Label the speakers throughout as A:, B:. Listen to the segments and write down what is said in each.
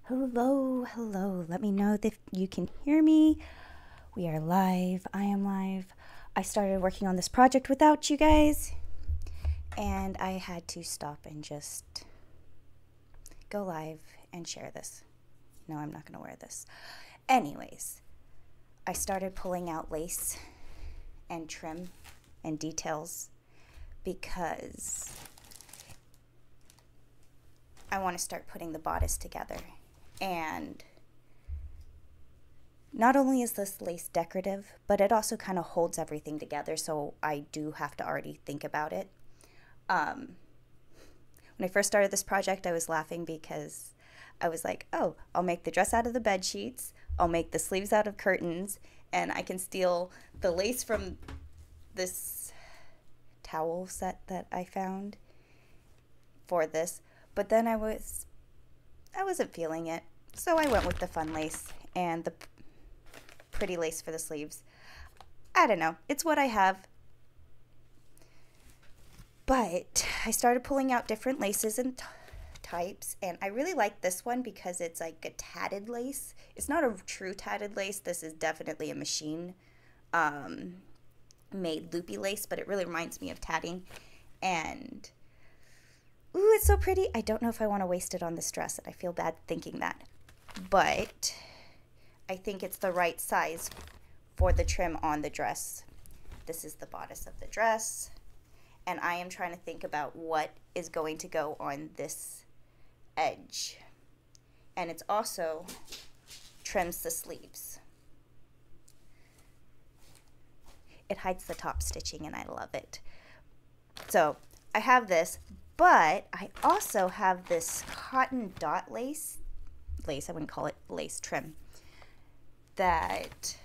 A: Hello, hello. Let me know if you can hear me. We are live. I am live. I started working on this project without you guys, and I had to stop and just go live and share this. No, I'm not going to wear this. Anyways, I started pulling out lace and trim and details because I want to start putting the bodice together. And not only is this lace decorative, but it also kind of holds everything together, so I do have to already think about it. When I first started this project, I was laughing because I was like, oh, I'll make the dress out of the bed sheets, I'll make the sleeves out of curtains, and I can steal the lace from this towel set that I found for this. But then I wasn't feeling it, so I went with the fun lace and the pretty lace for the sleeves. I don't know, it's what I have. But I started pulling out different laces and types, and I really like this one because it's like a tatted lace. It's not a true tatted lace. This is definitely a machine made loopy lace, but it really reminds me of tatting. And ooh, it's so pretty. I don't know if I want to waste it on this dress, and I feel bad thinking that. But I think it's the right size for the trim on the dress. This is the bodice of the dress, and I am trying to think about what is going to go on this edge. And it's also trims the sleeves. It hides the top stitching, and I love it. So I have this, but I also have this cotton dot lace, I wouldn't call it lace trim, that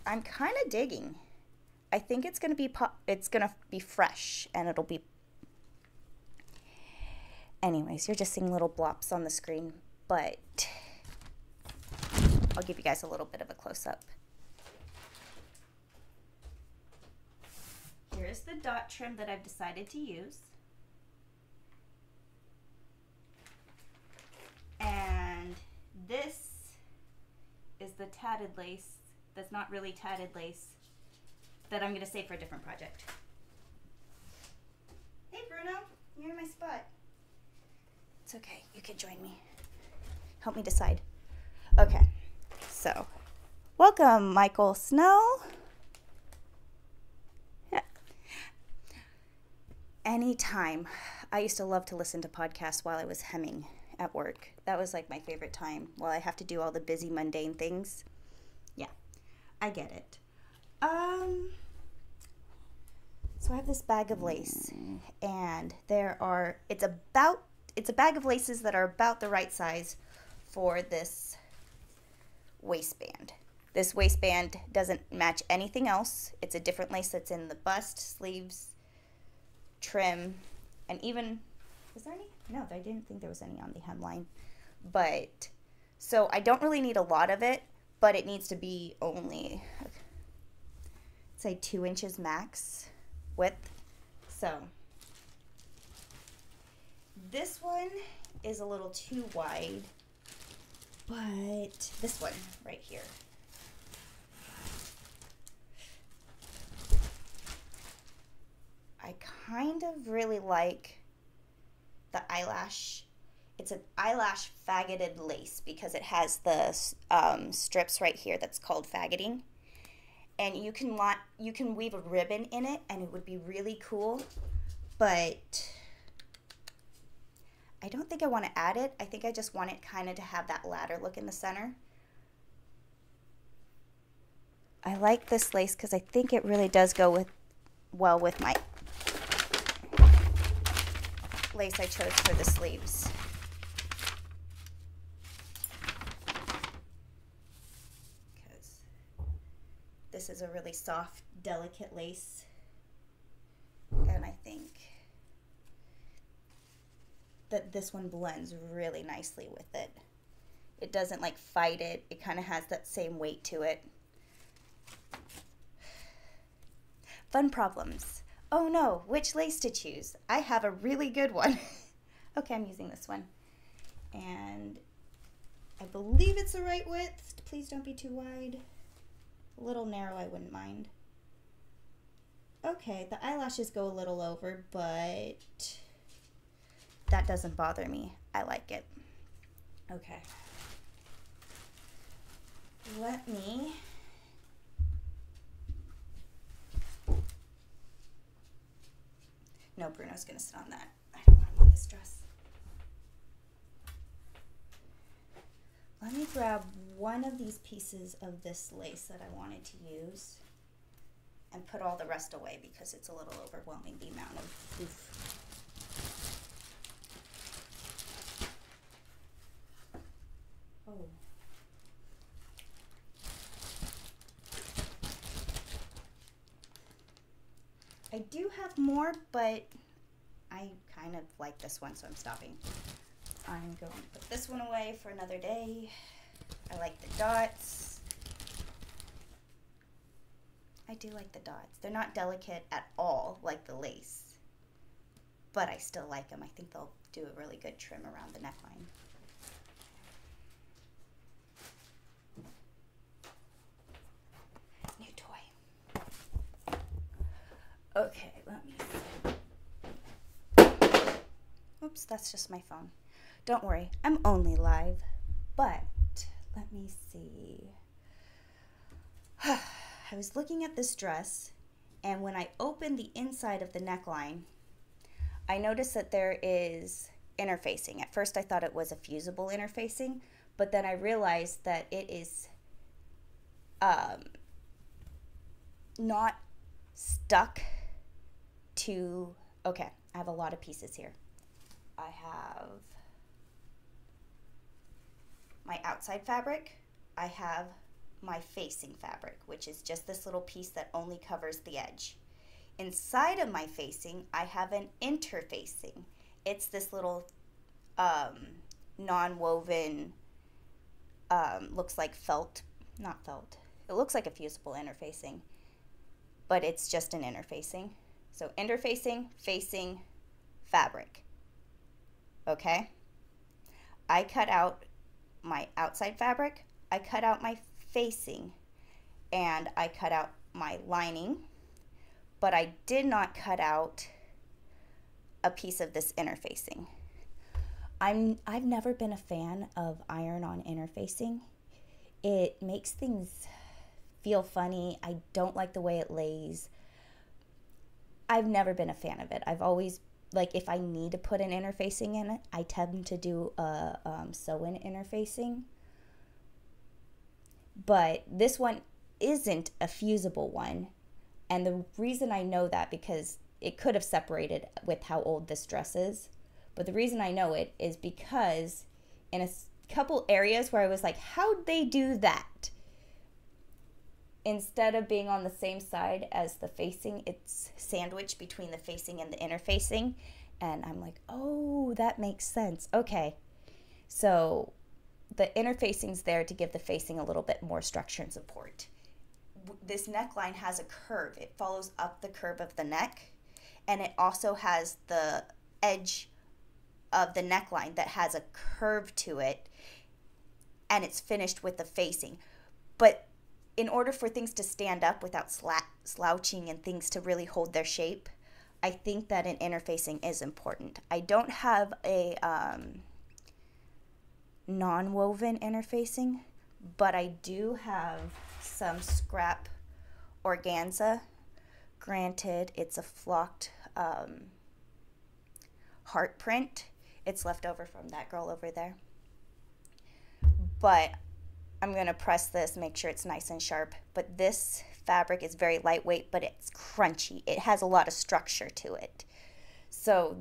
A: I'm kind of digging. I think it's gonna be fresh, and it'll be. Anyways, you're just seeing little blops on the screen, but I'll give you guys a little bit of a close-up. Here's the dot trim that I've decided to use. And this is the tatted lace that's not really tatted lace that I'm going to save for a different project. Hey Bruno, you're in my spot. It's okay, you can join me. Help me decide. Okay, so welcome Michael Snell. Yeah. Anytime. I used to love to listen to podcasts while I was hemming at work. That was like my favorite time while I have to do all the busy mundane things. Yeah, I get it. So I have this bag of lace, and it's a bag of laces that are about the right size for this waistband. This waistband doesn't match anything else. It's a different lace that's in the bust, sleeves, trim, and even, is there any? No, I didn't think there was any on the hemline. But, so I don't really need a lot of it, but it needs to be only, say 2 inches max width. So, this one is a little too wide, but this one right here. I kind of really like the eyelash. It's an eyelash faggoted lace because it has the strips right here that's called faggoting. And you can weave a ribbon in it, and it would be really cool. But I don't think I want to add it. I think I just want it kind of to have that ladder look in the center. I like this lace because I think it really does go well with my lace I chose for the sleeves. Because this is a really soft, delicate lace, and I think that this one blends really nicely with it. It doesn't like fight it. It kind of has that same weight to it. Fun problems. Oh no, which lace to choose? I have a really good one. Okay, I'm using this one. And I believe it's the right width. Please don't be too wide. A little narrow, I wouldn't mind. Okay, the eyelashes go a little over, but that doesn't bother me. I like it. Okay. Let me no, Bruno's gonna sit on that. I don't want him on this dress. Let me grab one of these pieces of this lace that I wanted to use and put all the rest away because it's a little overwhelming, the amount of oof. Oh. I do have more, but I kind of like this one, so I'm stopping. I'm going to put this one away for another day. I like the dots. I do like the dots. They're not delicate at all like the lace, but I still like them. I think they'll do a really good trim around the neckline. New toy. Okay, let me see. Oops, that's just my phone. Don't worry, I'm only live, but let me see. I was looking at this dress, and when I opened the inside of the neckline, I noticed that there is interfacing. At first I thought it was a fusible interfacing, but then I realized that it is not stuck to, okay, I have a lot of pieces here. I have my outside fabric, I have my facing fabric, which is just this little piece that only covers the edge. Inside of my facing, I have an interfacing. It's this little non-woven, looks like felt, not felt. It looks like a fusible interfacing, but it's just an interfacing. So interfacing, facing, fabric. Okay? I cut out my outside fabric, I cut out my facing, and I cut out my lining, but I did not cut out a piece of this interfacing. I've never been a fan of iron-on interfacing. It makes things feel funny. I don't like the way it lays. I've never been a fan of it. I've always, like, if I need to put an interfacing in it, I tend to do a sew-in interfacing. But this one isn't a fusible one. And the reason I know that, because it could have separated with how old this dress is. But the reason I know it is because in a couple areas where I was like, how'd they do that? Instead of being on the same side as the facing, it's sandwiched between the facing and the interfacing. And I'm like, oh, that makes sense. Okay. So the interfacing's there to give the facing a little bit more structure and support. This neckline has a curve. It follows up the curve of the neck. And it also has the edge of the neckline that has a curve to it. And it's finished with the facing. But in order for things to stand up without slouching and things to really hold their shape, I think that an interfacing is important. I don't have a non-woven interfacing, but I do have some scrap organza. Granted, it's a flocked heart print. It's left over from that girl over there. But I'm going to press this, make sure it's nice and sharp. But this fabric is very lightweight, but it's crunchy. It has a lot of structure to it. So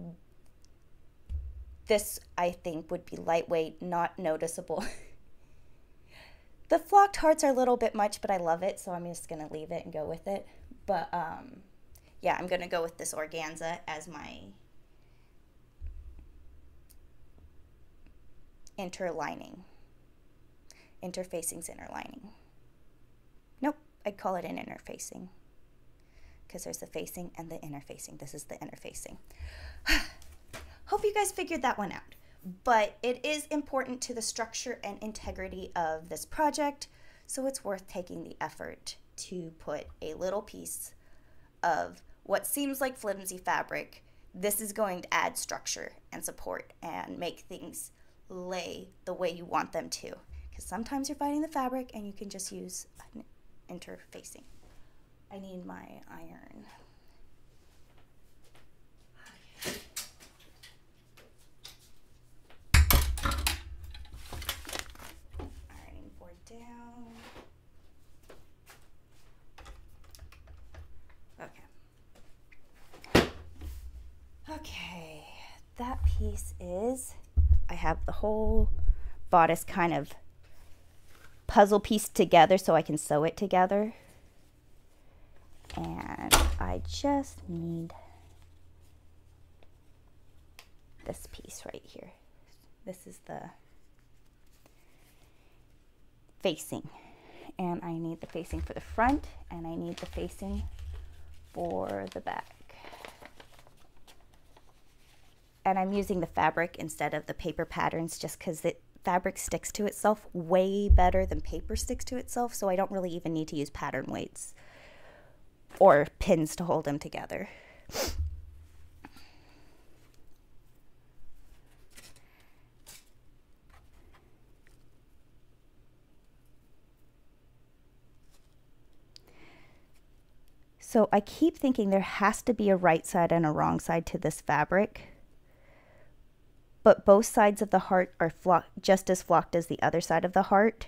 A: this, I think, would be lightweight, not noticeable. The flocked hearts are a little bit much, but I love it, so I'm just going to leave it and go with it. But, yeah, I'm going to go with this organza as my interlining. Interfacing's interlining. Nope, I'd call it an interfacing because there's the facing and the interfacing. This is the interfacing. Hope you guys figured that one out. but it is important to the structure and integrity of this project, so it's worth taking the effort to put a little piece of what seems like flimsy fabric. This is going to add structure and support and make things lay the way you want them to. Because sometimes you're finding the fabric and you can just use an interfacing. I need my iron. Ironing board down. Okay, that piece is, I have the whole bodice kind of puzzle pieced together so I can sew it together. And I just need this piece right here. This is the facing. And I need the facing for the front, and I need the facing for the back. And I'm using the fabric instead of the paper patterns just because the fabric sticks to itself way better than paper sticks to itself, so I don't really even need to use pattern weights or pins to hold them together. So I keep thinking there has to be a right side and a wrong side to this fabric, but both sides of the heart are just as flocked as the other side of the heart.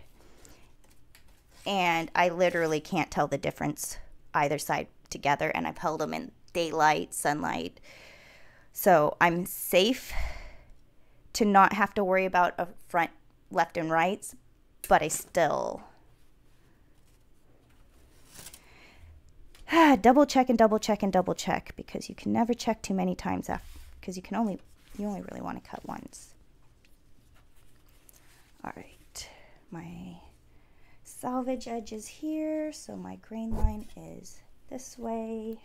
A: And I literally can't tell the difference either side together, and I've held them in daylight, sunlight. So I'm safe to not have to worry about a front left and rights, but I still double check and double check and double check, because you can never check too many times because you only really want to cut once. All right, my salvage edge is here, so my grain line is this way.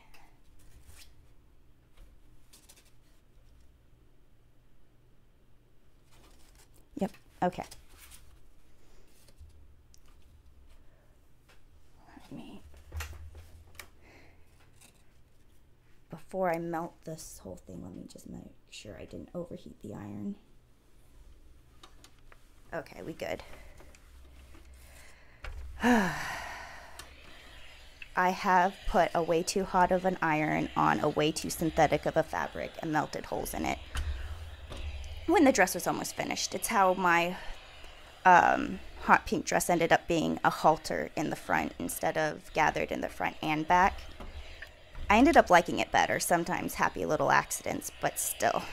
A: Yep, okay. Before I melt this whole thing, let me just make sure I didn't overheat the iron. Okay, we good. I have put a way too hot of an iron on a way too synthetic of a fabric and melted holes in it when the dress was almost finished. It's how my hot pink dress ended up being a halter in the front instead of gathered in the front and back. I ended up liking it better, sometimes happy little accidents, but still,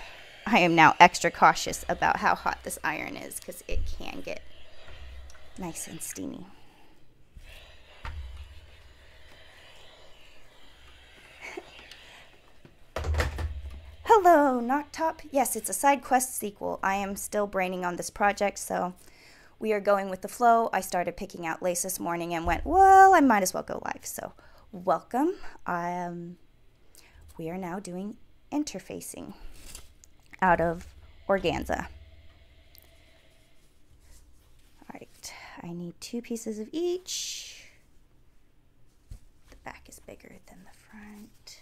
A: I am now extra cautious about how hot this iron is because it can get nice and steamy. Hello, Knock Top. Yes, it's a side quest sequel. I am still braining on this project, so we are going with the flow. I started picking out lace this morning and went, well, I might as well go live, so welcome. We are now doing interfacing out of organza. All right, I need 2 pieces of each. The back is bigger than the front.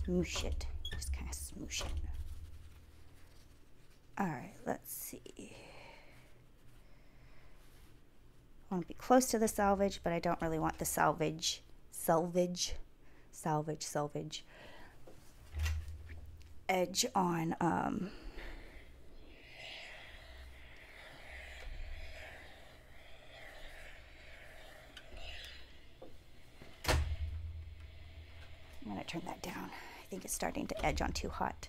A: Smoosh it. Just kind of smoosh it. All right, let's see. I want to be close to the salvage, but I don't really want the salvage edge on I'm going to turn that down. I think it's starting to edge on too hot.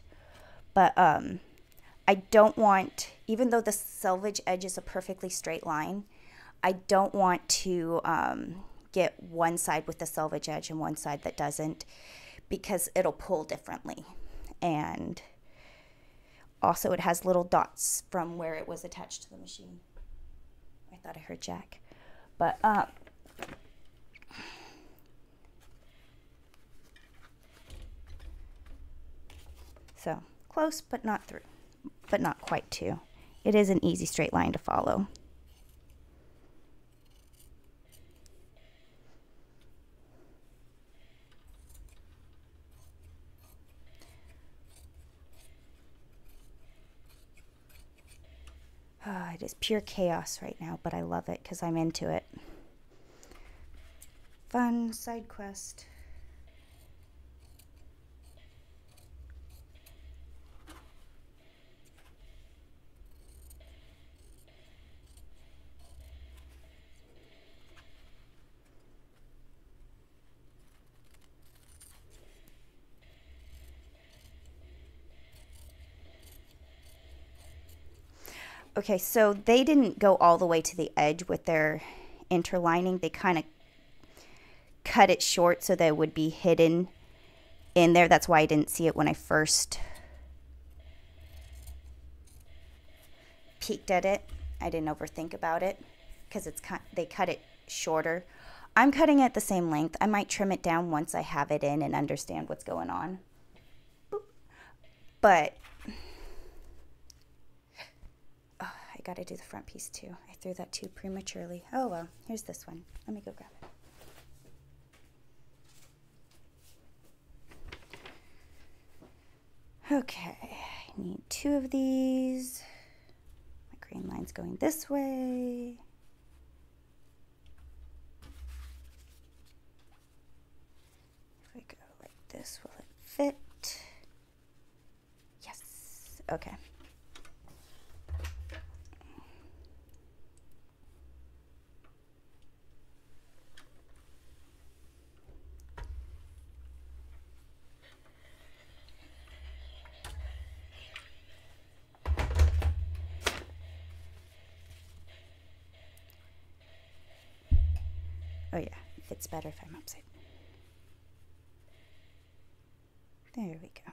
A: But I don't want even though the selvage edge is a perfectly straight line, I don't want to get one side with the selvage edge and one side that doesn't, because it'll pull differently. And also it has little dots from where it was attached to the machine. I thought I heard Jack. But so close, but not through, but not quite to. It is an easy straight line to follow. Oh, it is pure chaos right now, but I love it because I'm into it. Fun side quest. Okay, so they didn't go all the way to the edge with their interlining. They kind of cut it short so that it would be hidden in there. That's why I didn't see it when I first peeked at it. I didn't overthink about it because they cut it shorter. I'm cutting it the same length. I might trim it down once I have it in and understand what's going on. But I got to do the front piece too. I threw that too prematurely. Oh well, here's this one. Let me go grab it. Okay, I need 2 of these. My green line's going this way. If we go like this, will it fit? Yes. Okay. Oh yeah, it fits better if I'm upside. There we go.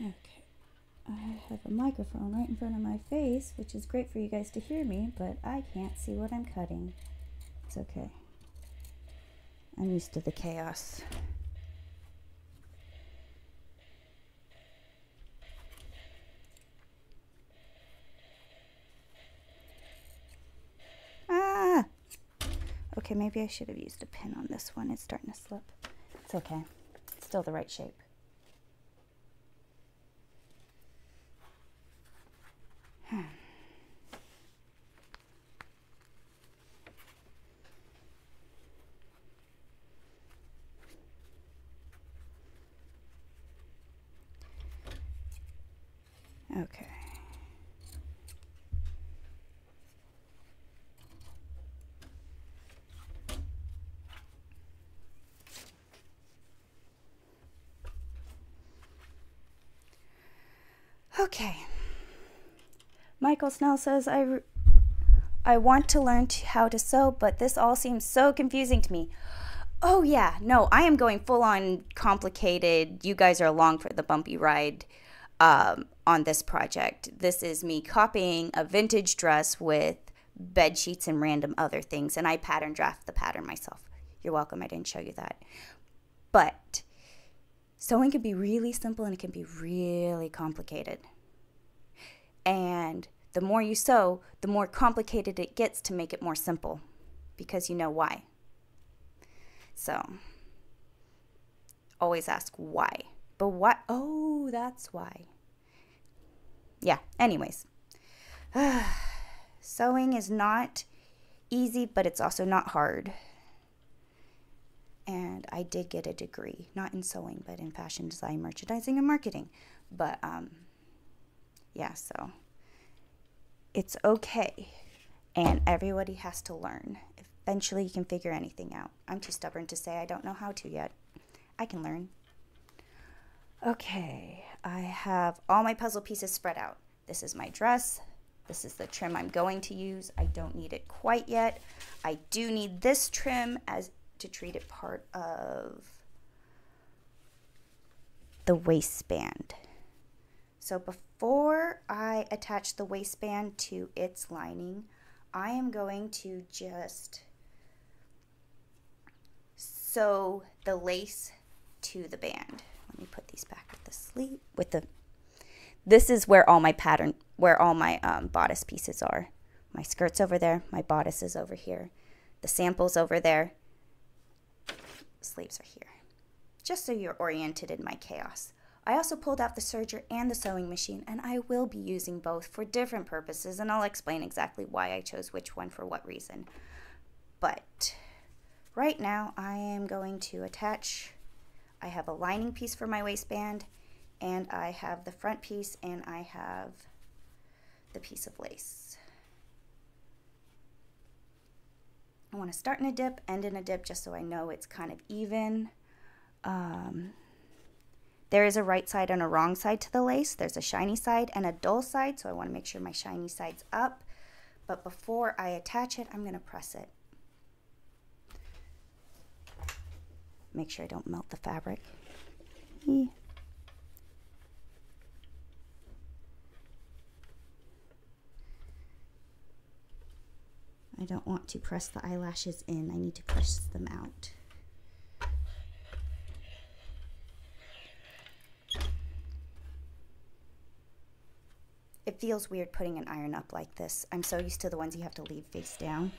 A: Okay, I have a microphone right in front of my face, which is great for you guys to hear me, but I can't see what I'm cutting. It's okay. I'm used to the chaos. Ah! Okay, maybe I should have used a pin on this one. It's starting to slip. It's okay. It's still the right shape. Okay. Okay. Michael Snell says, I want to learn how to sew, but this all seems so confusing to me. Oh yeah, no, I am going full on complicated. You guys are along for the bumpy ride on this project. This is me copying a vintage dress with bed sheets and random other things, and I pattern draft the pattern myself. You're welcome, I didn't show you that. But sewing can be really simple and it can be really complicated. And the more you sew, the more complicated it gets to make it more simple, because you know why. So always ask why. But what? Oh, that's why. yeah, anyways. Sewing is not easy, but it's also not hard. And I did get a degree, not in sewing, but in fashion design, merchandising, and marketing. But, yeah, so it's okay. And everybody has to learn. Eventually, you can figure anything out. I'm too stubborn to say I don't know how to yet. I can learn. Okay, I have all my puzzle pieces spread out. This is my dress. This is the trim I'm going to use. I don't need it quite yet. I do need this trim as to treat it part of the waistband. So before I attach the waistband to its lining, I am going to just sew the lace to the band. Let me put these back with the sleeve, this is where all my bodice pieces are. My skirt's over there, my bodice is over here, the sample's over there, sleeves are here. Just so you're oriented in my chaos. I also pulled out the serger and the sewing machine, and I will be using both for different purposes, and I'll explain exactly why I chose which one for what reason. But right now I am going to attach, I have a lining piece for my waistband, and I have the front piece, and I have the piece of lace. I want to start in a dip, end in a dip, just so I know it's kind of even. There is a right side and a wrong side to the lace. There's a shiny side and a dull side, so I want to make sure my shiny side's up. But before I attach it, I'm going to press it. Make sure I don't melt the fabric. I don't want to press the eyelashes in. I need to press them out. It feels weird putting an iron up like this. I'm so used to the ones you have to leave face down.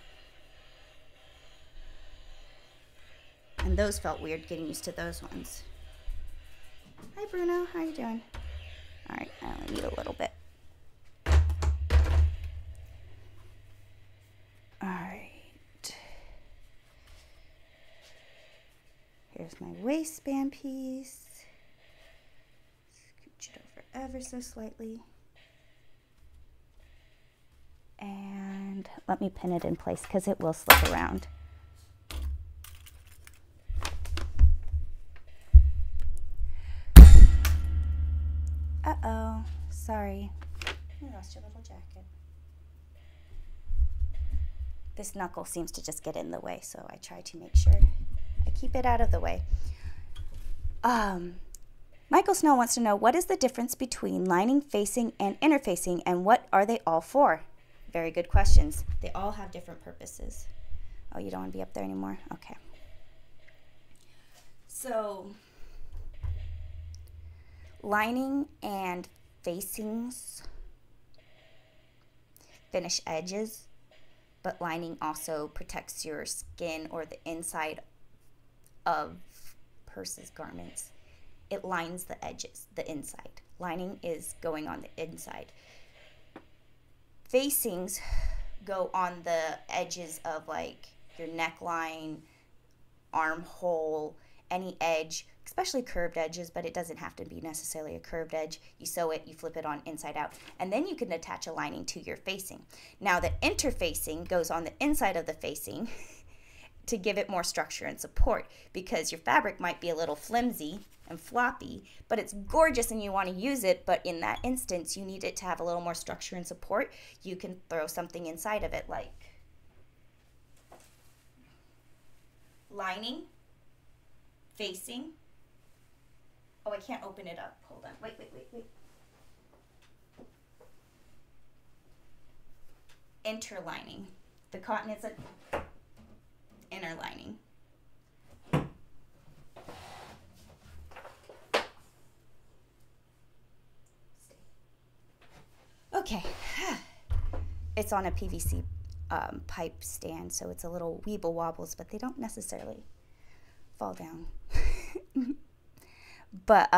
A: And those felt weird, getting used to those ones. Hi Bruno, how you doing? All right, I only need a little bit. All right. Here's my waistband piece. Scooch it over ever so slightly. And let me pin it in place because it will slip around. Uh-oh, sorry. You lost your little jacket. This knuckle seems to just get in the way, so I try to make sure I keep it out of the way. Michael Snow wants to know, what is the difference between lining, facing, and interfacing, and what are they all for? Very good questions. They all have different purposes. Oh, you don't want to be up there anymore? Okay. So, lining and facings finish edges, but lining also protects your skin or the inside of purses, garments. It lines the edges, the inside. Lining is going on the inside. Facings go on the edges of like your neckline, armhole, any edge, especially curved edges, but it doesn't have to be necessarily a curved edge. You sew it, you flip it on inside out, and then you can attach a lining to your facing. Now the interfacing goes on the inside of the facing to give it more structure and support, because your fabric might be a little flimsy and floppy, but it's gorgeous and you want to use it, but in that instance you need it to have a little more structure and support. You can throw something inside of it like lining, facing. Oh, I can't open it up. Hold on. Wait. Interlining. The cotton is an inner lining. Okay. It's on a PVC pipe stand, so it's a little weeble wobbles, but they don't necessarily fall down. But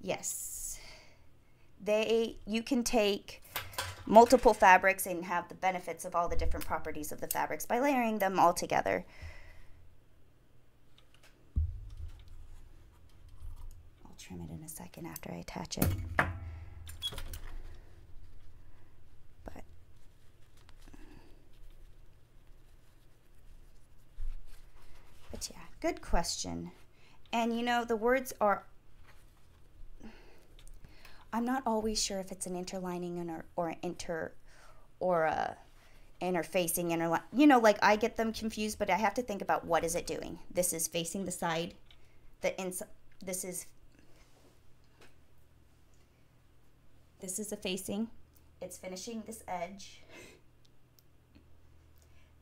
A: yes, You can take multiple fabrics and have the benefits of all the different properties of the fabrics by layering them all together. I'll trim it in a second after I attach it. But yeah, good question. And you know, the words are, I'm not always sure if it's an interlining or an interfacing, you know, like I get them confused, but I have to think about what is it doing. This is facing the side, the inside, this is a facing, it's finishing this edge.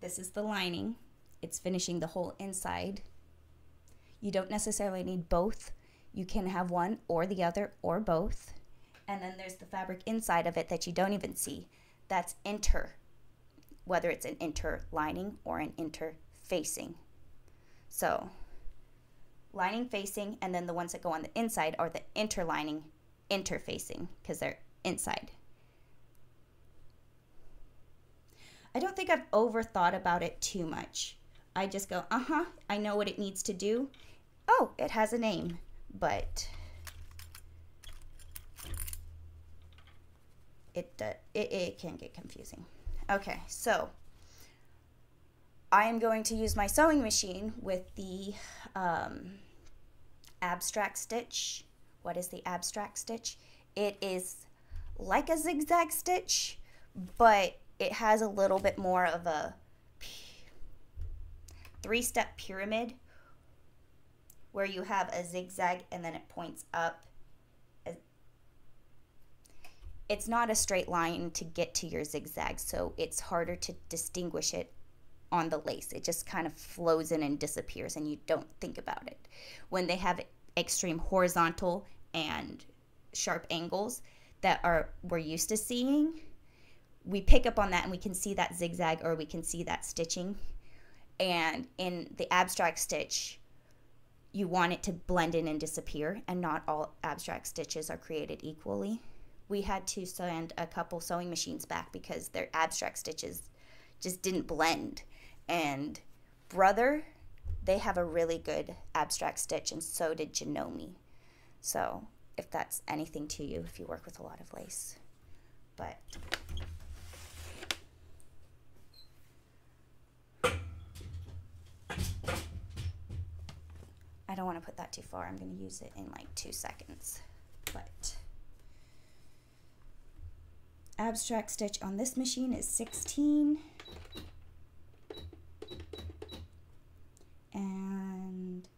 A: This is the lining, it's finishing the whole inside. You don't necessarily need both. You can have one or the other or both. And then there's the fabric inside of it that you don't even see. That's whether it's an interlining or an interfacing. So lining, facing, and then the ones that go on the inside are the interlining, interfacing, because they're inside. I don't think I've overthought about it too much. I just go, I know what it needs to do. Oh, it has a name, but it can get confusing. Okay, so I am going to use my sewing machine with the abstract stitch. What is the abstract stitch? It is like a zigzag stitch, but it has a little bit more of a three-step pyramid where you have a zigzag and then it points up. It's not a straight line to get to your zigzag, so it's harder to distinguish it on the lace. It just kind of flows in and disappears and you don't think about it. When they have extreme horizontal and sharp angles that we're used to seeing, we pick up on that and we can see that zigzag or we can see that stitching. And in the abstract stitch, you want it to blend in and disappear, and not all abstract stitches are created equally. We had to send a couple sewing machines back because their abstract stitches just didn't blend. And Brother, they have a really good abstract stitch, and so did Janome. So if that's anything to you, if you work with a lot of lace. But I don't want to put that too far. I'm going to use it in like 2 seconds. But abstract stitch on this machine is 16. And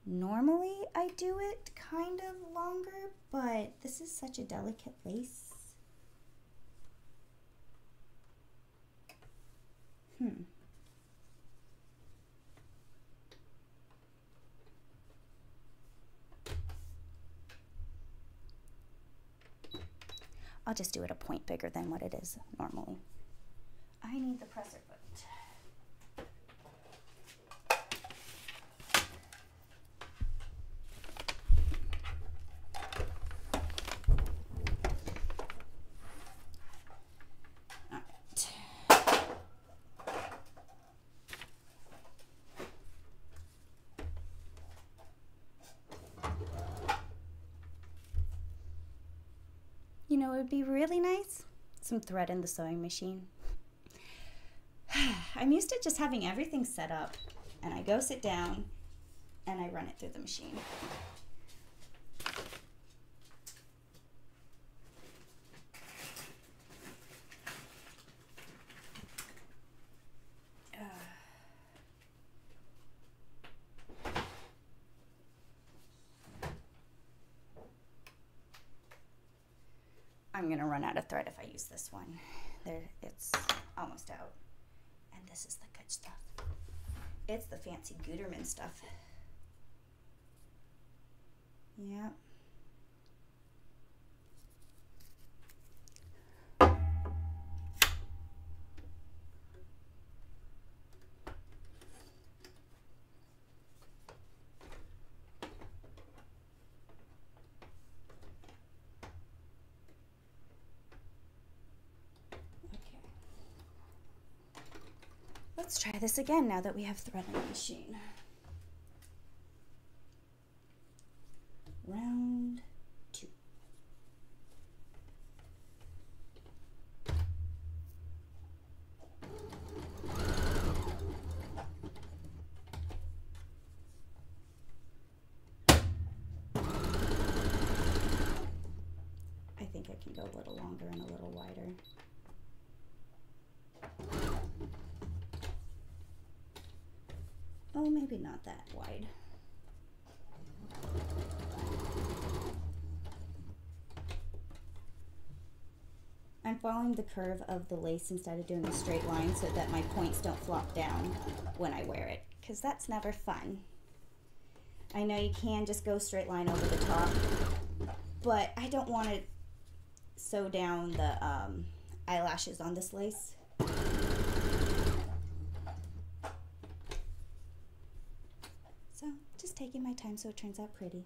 A: normally I do it kind of longer, but this is such a delicate lace. I'll just do it a point bigger than what it is normally. I need the presser foot. You know, it would be really nice, some thread in the sewing machine. I'm used to just having everything set up, and I go sit down and I run it through the machine. I'm gonna run out of thread if I use this one. It's almost out. And this is the good stuff. It's the fancy Gutermann stuff. Yeah. let's try this again now that we have thread on the machine. Round 2. I think I can go a little longer and a little wider. Oh, maybe not that wide. I'm following the curve of the lace instead of doing a straight line so that my points don't flop down when I wear it, because that's never fun. I know you can just go straight line over the top, but I don't want to sew down the eyelashes on this lace. So just taking my time so it turns out pretty.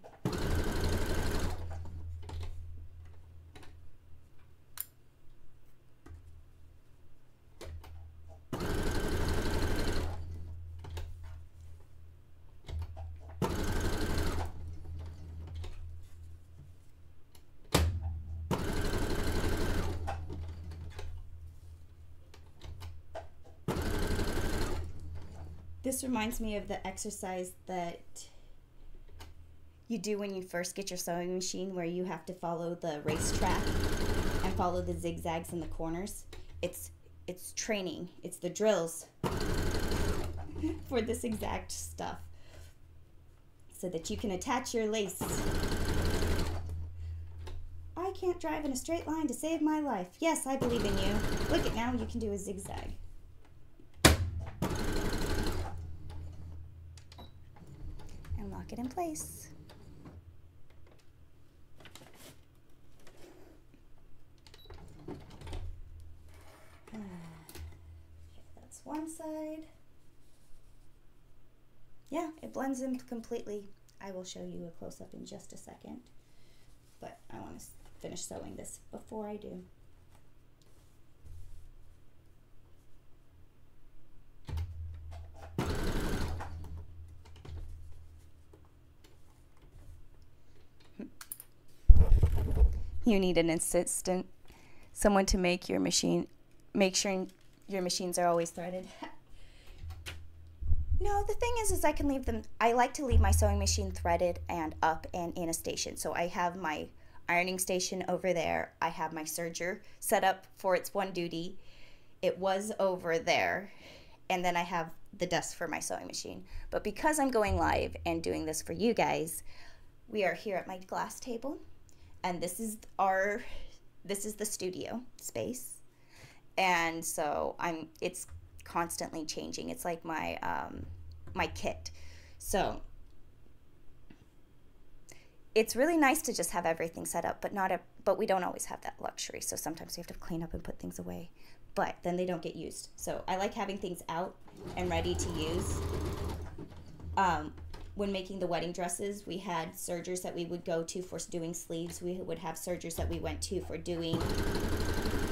A: This reminds me of the exercise that you do when you first get your sewing machine, where you have to follow the racetrack and follow the zigzags in the corners. It's training. It's the drills for this exact stuff so that you can attach your lace. I can't drive in a straight line to save my life. Yes, I believe in you. Look at now, you can do a zigzag. Lock it in place. Okay, that's one side. Yeah, it blends in completely. I will show you a close-up in just a second, but I want to finish sewing this before I do. You need an assistant, someone to make sure your machines are always threaded. No, the thing is I can leave them. I like to leave my sewing machine threaded and up and in a station. So I have my ironing station over there. I have my serger set up for its one duty. It was over there. And then I have the desk for my sewing machine. But because I'm going live and doing this for you guys, we are here at my glass table. And this is the studio space, and so it's constantly changing. It's like my my kit. So it's really nice to just have everything set up, but we don't always have that luxury. So sometimes we have to clean up and put things away, but then they don't get used. So I like having things out and ready to use. When making the wedding dresses, we had sergers that we would go to for doing sleeves. We would have sergers that we went to for doing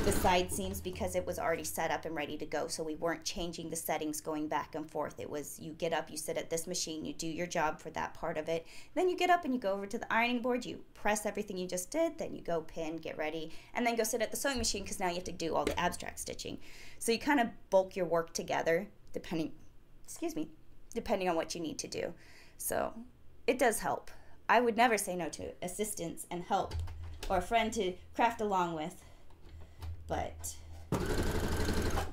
A: the side seams because it was already set up and ready to go. So we weren't changing the settings going back and forth. It was you get up, you sit at this machine, you do your job for that part of it. Then you get up and you go over to the ironing board, you press everything you just did, then you go pin, get ready, and then go sit at the sewing machine because now you have to do all the abstract stitching. So you kind of bulk your work together depending on what you need to do. So it does help. I would never say no to assistance and help or a friend to craft along with, but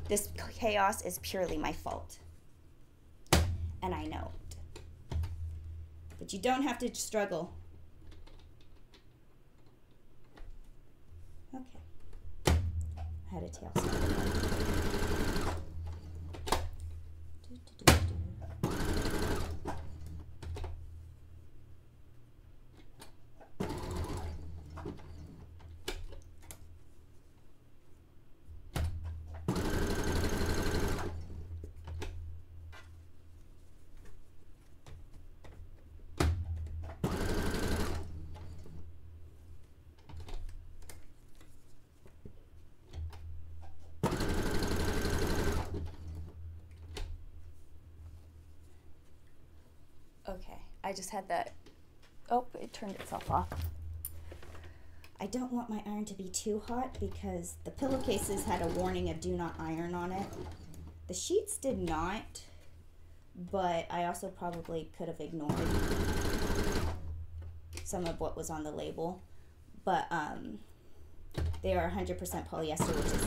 A: this chaos is purely my fault, and I know it. But you don't have to struggle. Okay. I had a tail snap. Okay, I just had that, oh, it turned itself off. I don't want my iron to be too hot because the pillowcases had a warning of do not iron on it. The sheets did not, but I also probably could have ignored some of what was on the label. But they are 100% polyester, which is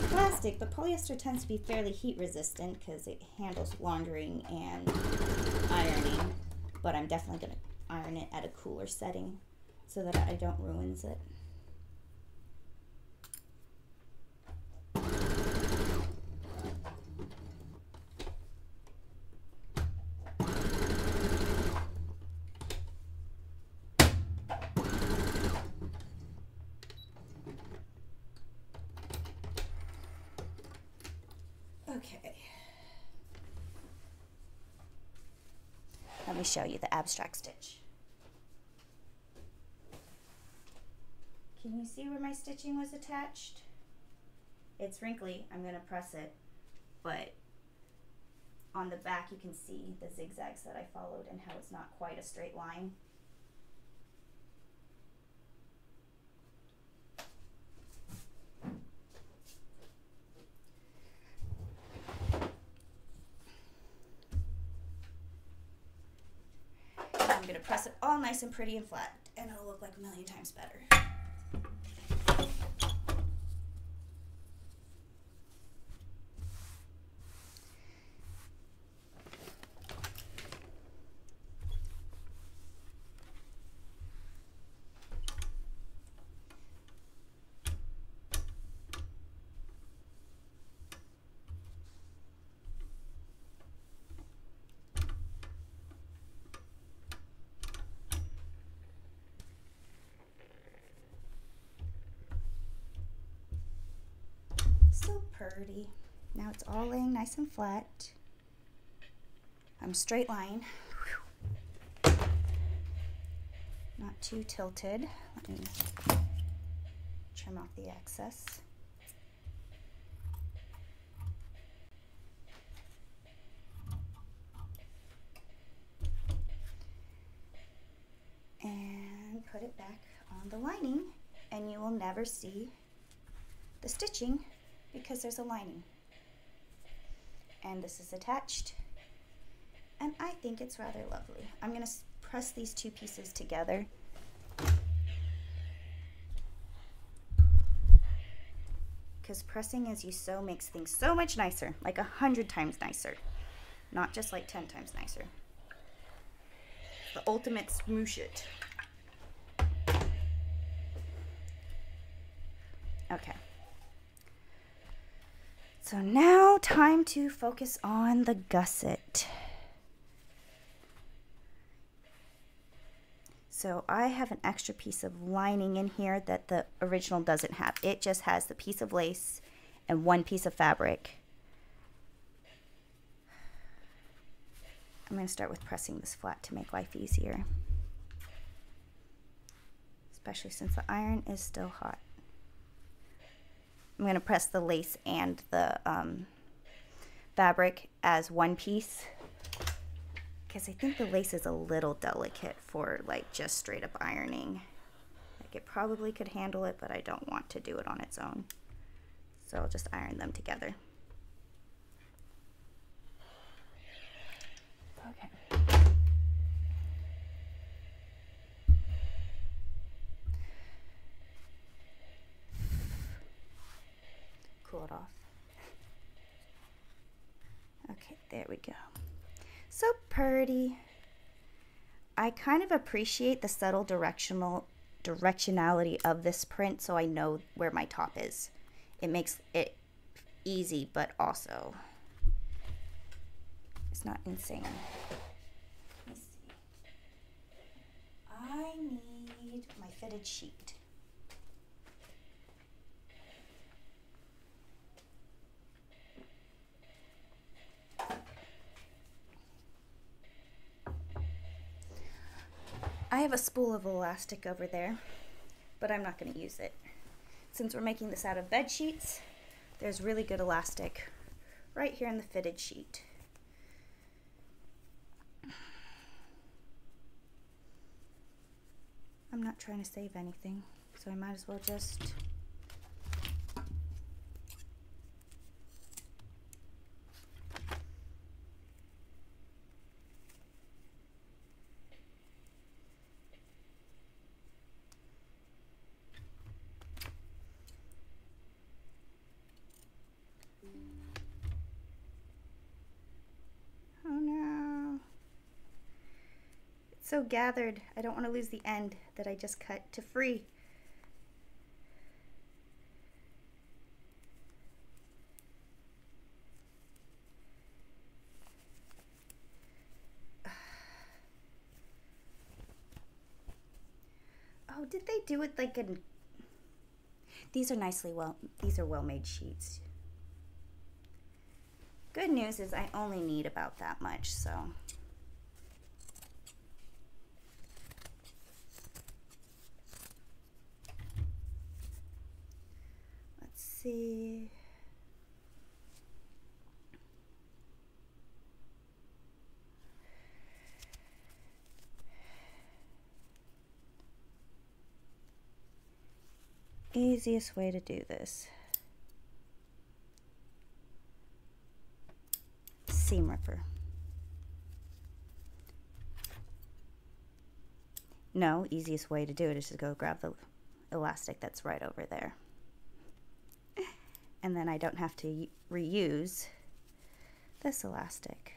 A: plastic, but polyester tends to be fairly heat resistant because it handles laundering and ironing. But I'm definitely going to iron it at a cooler setting so that I don't ruin it. Okay. Let me show you the abstract stitch. Can you see where my stitching was attached? It's wrinkly, I'm going to press it, but on the back you can see the zigzags that I followed and how it's not quite a straight line. And I'm going to press it all nice and pretty and flat, and it'll look like a million times better. So pretty. Now it's all laying nice and flat. I'm straight line. Not too tilted. Let me trim off the excess. And put it back on the lining, and you will never see the stitching because there's a lining. And this is attached, and I think it's rather lovely. I'm going to press these two pieces together. Because pressing as you sew makes things so much nicer, like 100 times nicer, not just like 10 times nicer. The ultimate smoosh it. Okay. So now time to focus on the gusset. So I have an extra piece of lining in here that the original doesn't have. It just has the piece of lace and one piece of fabric. I'm going to start with pressing this flat to make life easier, especially since the iron is still hot. I'm going to press the lace and the fabric as one piece because I think the lace is a little delicate for like just straight up ironing. Like it probably could handle it, but I don't want to do it on its own. So I'll just iron them together. Okay. Cool it off. Okay, there we go. So pretty. I kind of appreciate the subtle directionality of this print, so I know where my top is. It makes it easy, but also it's not insane. Let me see. I need my fitted sheet. I have a spool of elastic over there, but I'm not going to use it. Since we're making this out of bed sheets, there's really good elastic right here in the fitted sheet. I'm not trying to save anything, so I might as well just... Oh no. It's so gathered. I don't want to lose the end that I just cut to free. Oh, did they do it like in... These are well-made sheets. Good news is I only need about that much, so. Let's see. Easiest way to do this. Seam ripper. No, easiest way to do it is to go grab the elastic that's right over there. And then I don't have to reuse this elastic.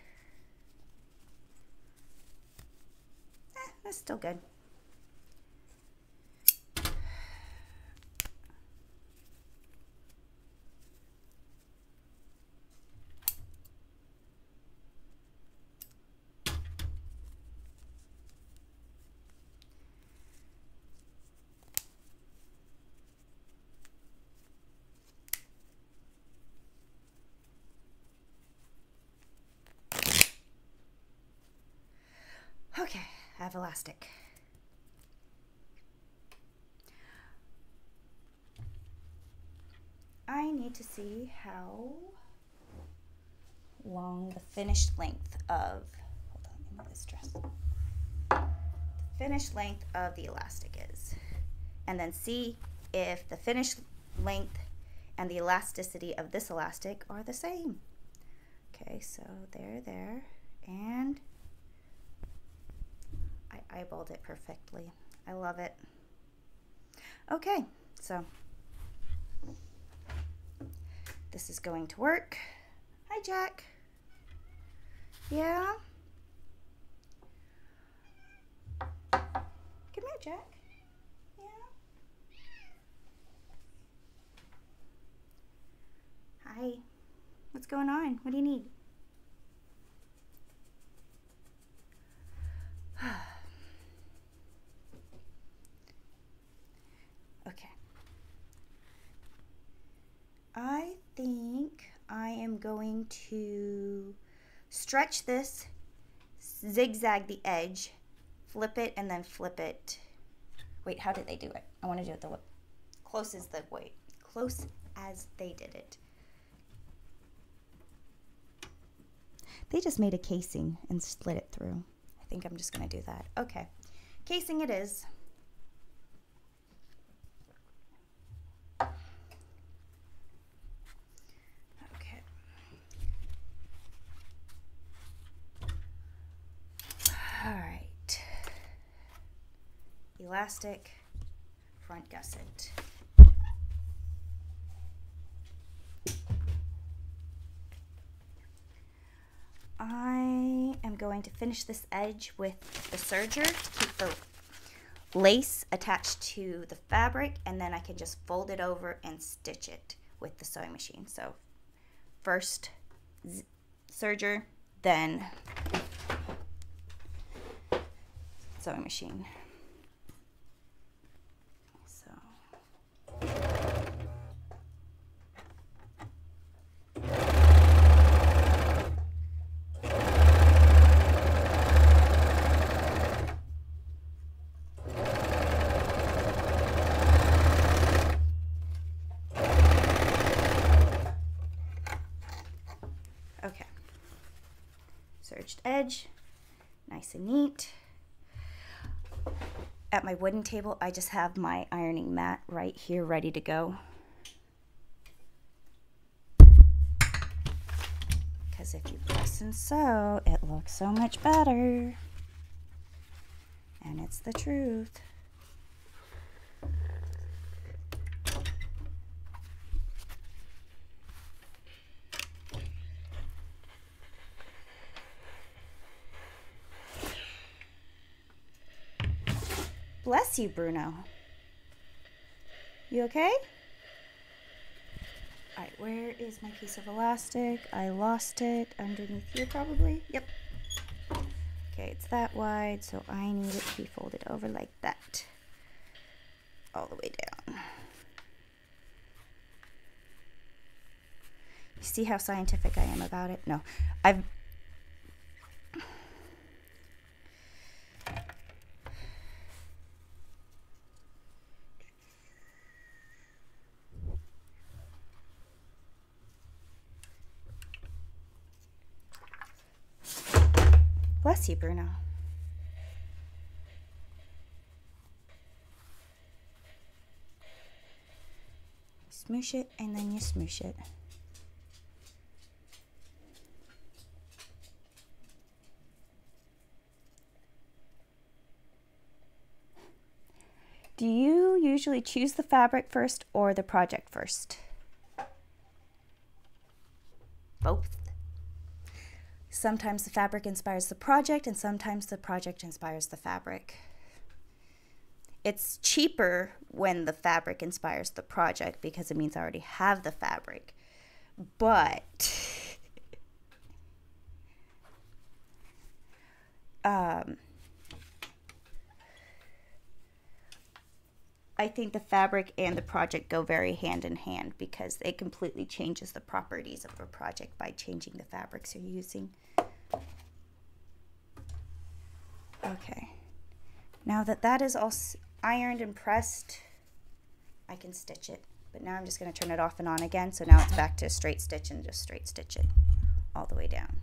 A: That's still good. Okay, I have elastic. I need to see how long the finished length of, hold on, let me move this dress. The finished length of the elastic is. And then see if the finished length and the elasticity of this elastic are the same. Okay, so there, and I eyeballed it perfectly. I love it. Okay, so this is going to work. Hi, Jack. Yeah? Come here, Jack. Yeah? Hi. What's going on? What do you need? Okay. I think I am going to stretch this, zigzag the edge, flip it, and then flip it. Wait, how did they do it? I want to do it the close as they did it. They just made a casing and slid it through. I think I'm just going to do that. Okay, casing it is. Okay. All right. Elastic, front gusset. I am going to finish this edge with the serger to keep the lace attached to the fabric, and then I can just fold it over and stitch it with the sewing machine. So first serger, then sewing machine. So okay, serged edge, nice and neat. At my wooden table, I just have my ironing mat right here ready to go. Because if you press and sew, it looks so much better. And it's the truth. Bless you, Bruno. You okay? All right, where is my piece of elastic? I lost it underneath here probably. Yep. Okay, it's that wide, so I need it to be folded over like that. All the way down. You see how scientific I am about it? No, Bless you, Bruno. Smoosh it and then you smoosh it. Do you usually choose the fabric first or the project first? Both. Sometimes the fabric inspires the project and sometimes the project inspires the fabric. It's cheaper when the fabric inspires the project because it means I already have the fabric. But I think the fabric and the project go very hand in hand because it completely changes the properties of a project by changing the fabrics you're using. Okay, now that that is all ironed and pressed, I can stitch it. But now I'm just going to turn it off and on again, so now it's back to a straight stitch and just straight stitch it all the way down.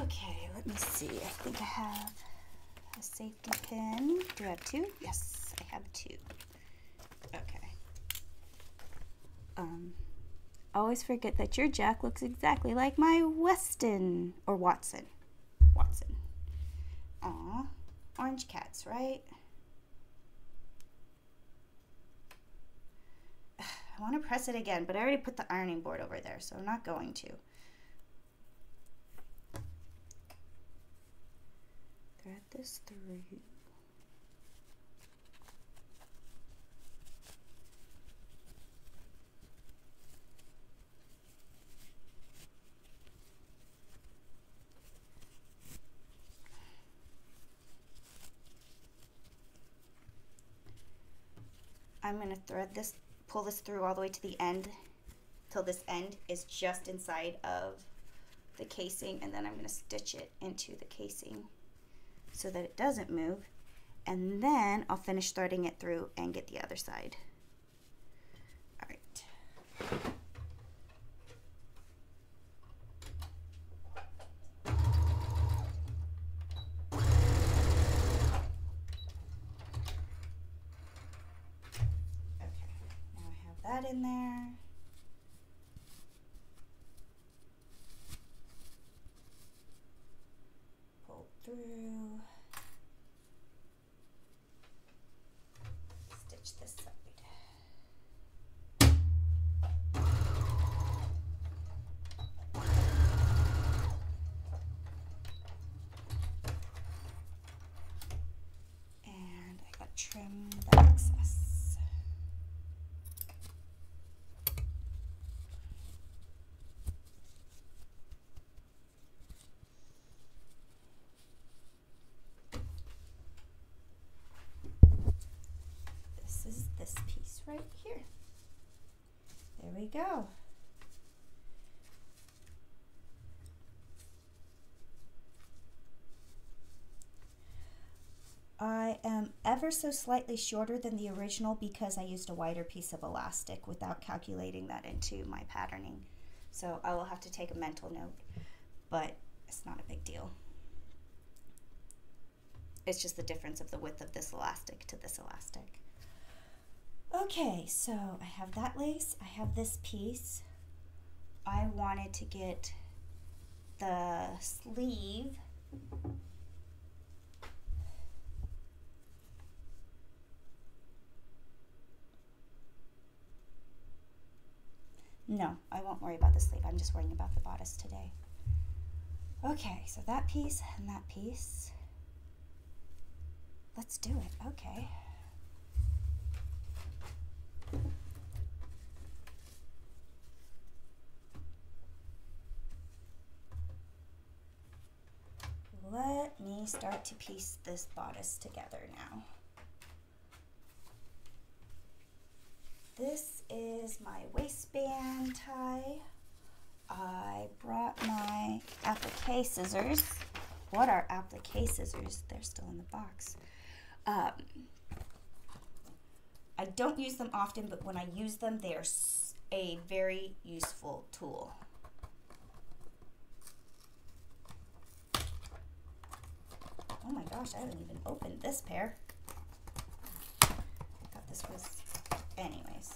A: Okay, let me see. I think I have a safety pin. Do I have two? Yes, I have two. Okay. Always forget that your Jack looks exactly like my Weston or Watson. Watson. Aw, orange cats, right? I want to press it again, but I already put the ironing board over there, so I'm not going to. Thread this through. I'm going to thread this, pull this through all the way to the end, till this end is just inside of the casing, and then I'm going to stitch it into the casing so that it doesn't move, and then I'll finish threading it through and get the other side. All right. Okay, now I have that in there. Pull through. Stitch this side. And I got trim the excess. go. I am ever so slightly shorter than the original because I used a wider piece of elastic without calculating that into my patterning. So I will have to take a mental note, but it's not a big deal. It's just the difference of the width of this elastic to this elastic. Okay, so I have that lace, I have this piece. I wanted to get the sleeve No, I won't worry about the sleeve. I'm just worrying about the bodice today. Okay, so that piece and that piece. Let's do it. Okay. Let me start to piece this bodice together now. This is my waistband tie. I brought my applique scissors. What are applique scissors? They're still in the box. I don't use them often, but when I use them, they are a very useful tool. Oh my gosh, I haven't even opened this pair. I thought this was... Anyways.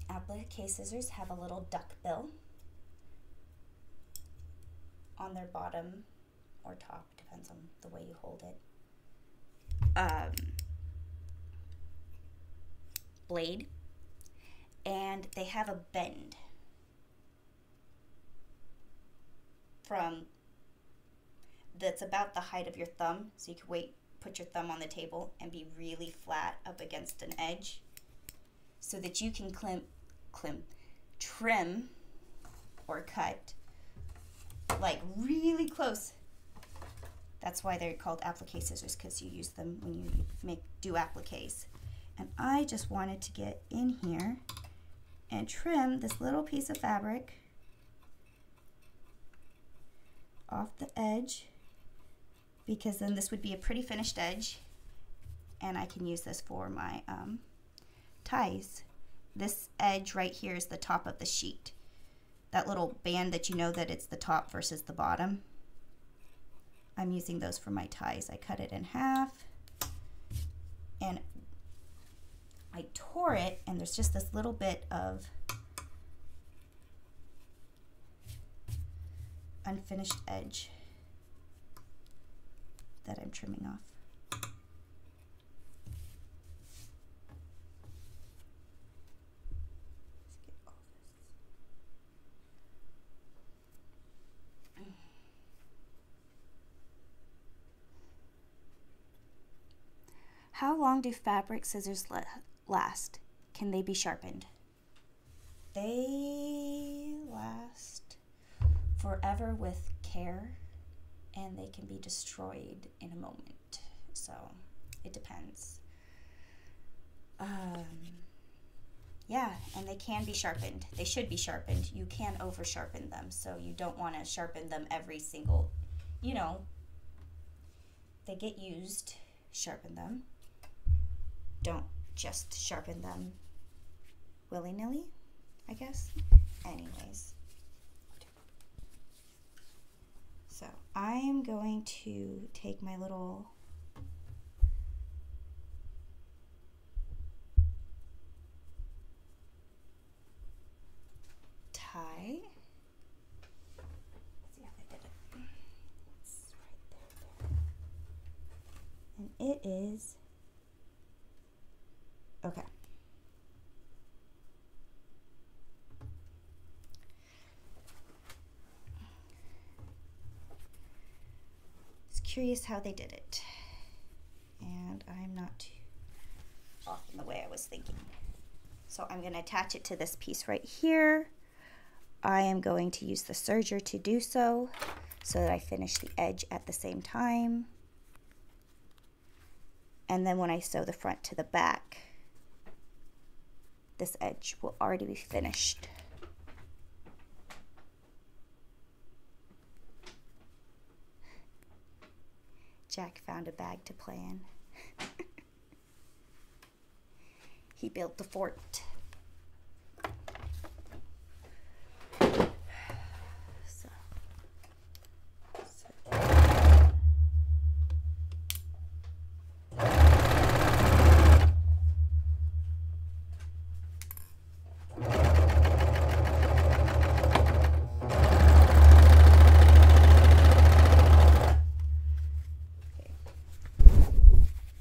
A: Applique scissors have a little duck bill on their bottom or top, depends on the way you hold it. Blade, and they have a bend that's about the height of your thumb, so you can put your thumb on the table and be really flat up against an edge so that you can trim or cut like really close. That's why they're called applique scissors, because you use them when you do appliques. And I just wanted to get in here and trim this little piece of fabric off the edge, because then this would be a pretty finished edge, and I can use this for my ties. This edge right here is the top of the sheet. That little band that you know that it's the top versus the bottom. I'm using those for my ties. I cut it in half, and I tore it, and there's just this little bit of unfinished edge that I'm trimming off. How long do fabric scissors last? Can they be sharpened? They last forever with care, and they can be destroyed in a moment. So it depends. Yeah, and they can be sharpened. They should be sharpened. You can over sharpen them, so you don't want to sharpen them every single, they get used, sharpen them. Don't just sharpen them willy-nilly, I guess. Anyways. So I am going to take my little tie. Let's see how I did it. It's right there. And it is okay. Curious how they did it, and I'm not too off in the way I was thinking. So I'm going to attach it to this piece right here. I am going to use the serger to do so that I finish the edge at the same time. And then when I sew the front to the back, this edge will already be finished. Jack found a bag to play in. He built the fort.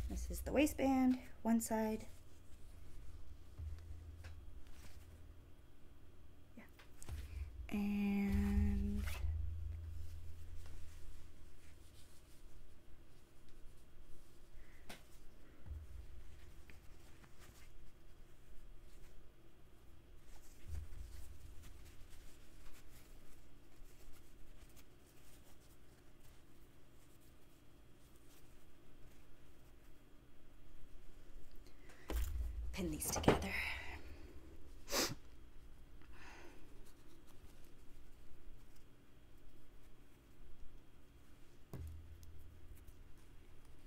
A: This is the waistband, one side. And pin these together.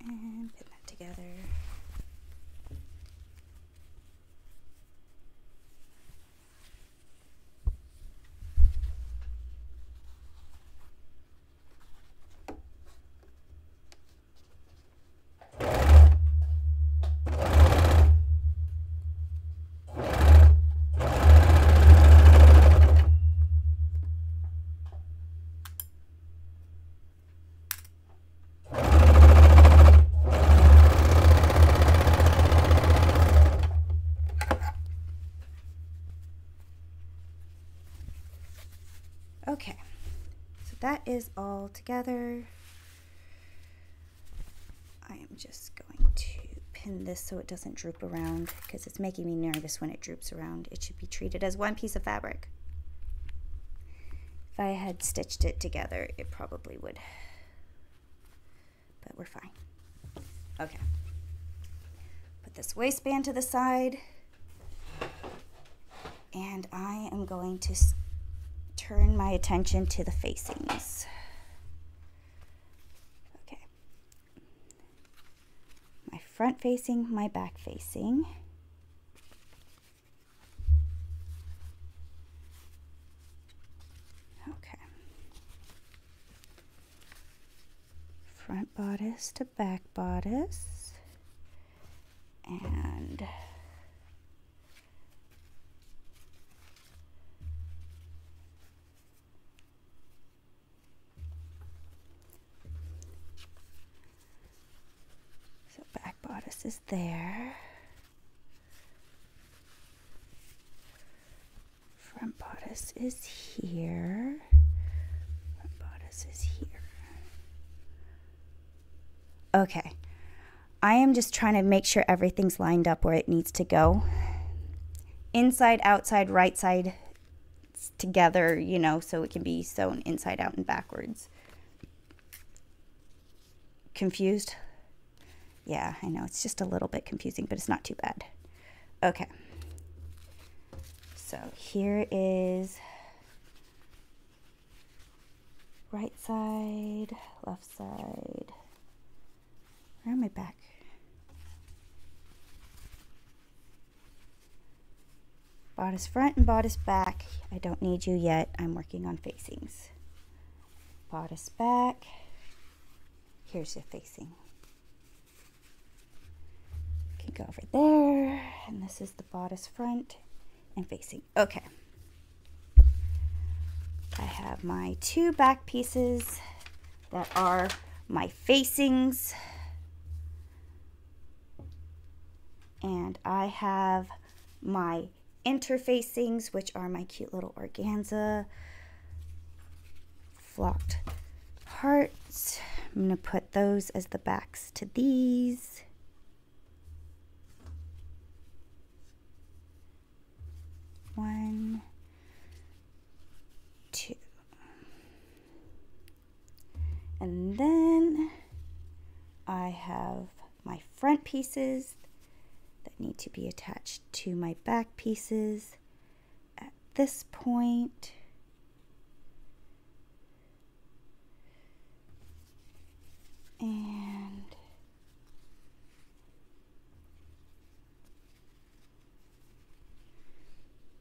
A: And pin that together. Okay, so that is all together. I am just going to pin this so it doesn't droop around because it's making me nervous when it droops around. It should be treated as one piece of fabric. If I had stitched it together, it probably would, but we're fine. Okay, put this waistband to the side, and I am going to turn my attention to the facings. Okay. My front facing, my back facing. Okay. Front bodice to back bodice. And back bodice is there. Front bodice is here. Front bodice is here. Okay. I am just trying to make sure everything's lined up where it needs to go. Inside, outside, right side together, you know, so it can be sewn inside out and backwards. Confused? Yeah, I know, it's just a little bit confusing, but it's not too bad. Okay. So here is right side, left side. Where am I back? Bodice front and bodice back. I don't need you yet. I'm working on facings. Bodice back. Here's your facing. Go over there, and this is the bodice front and facing. Okay, I have my two back pieces that are my facings, and I have my interfacings, which are my cute little organza flocked hearts. I'm going to put those as the backs to these. One, two. And then I have my front pieces that need to be attached to my back pieces at this point. And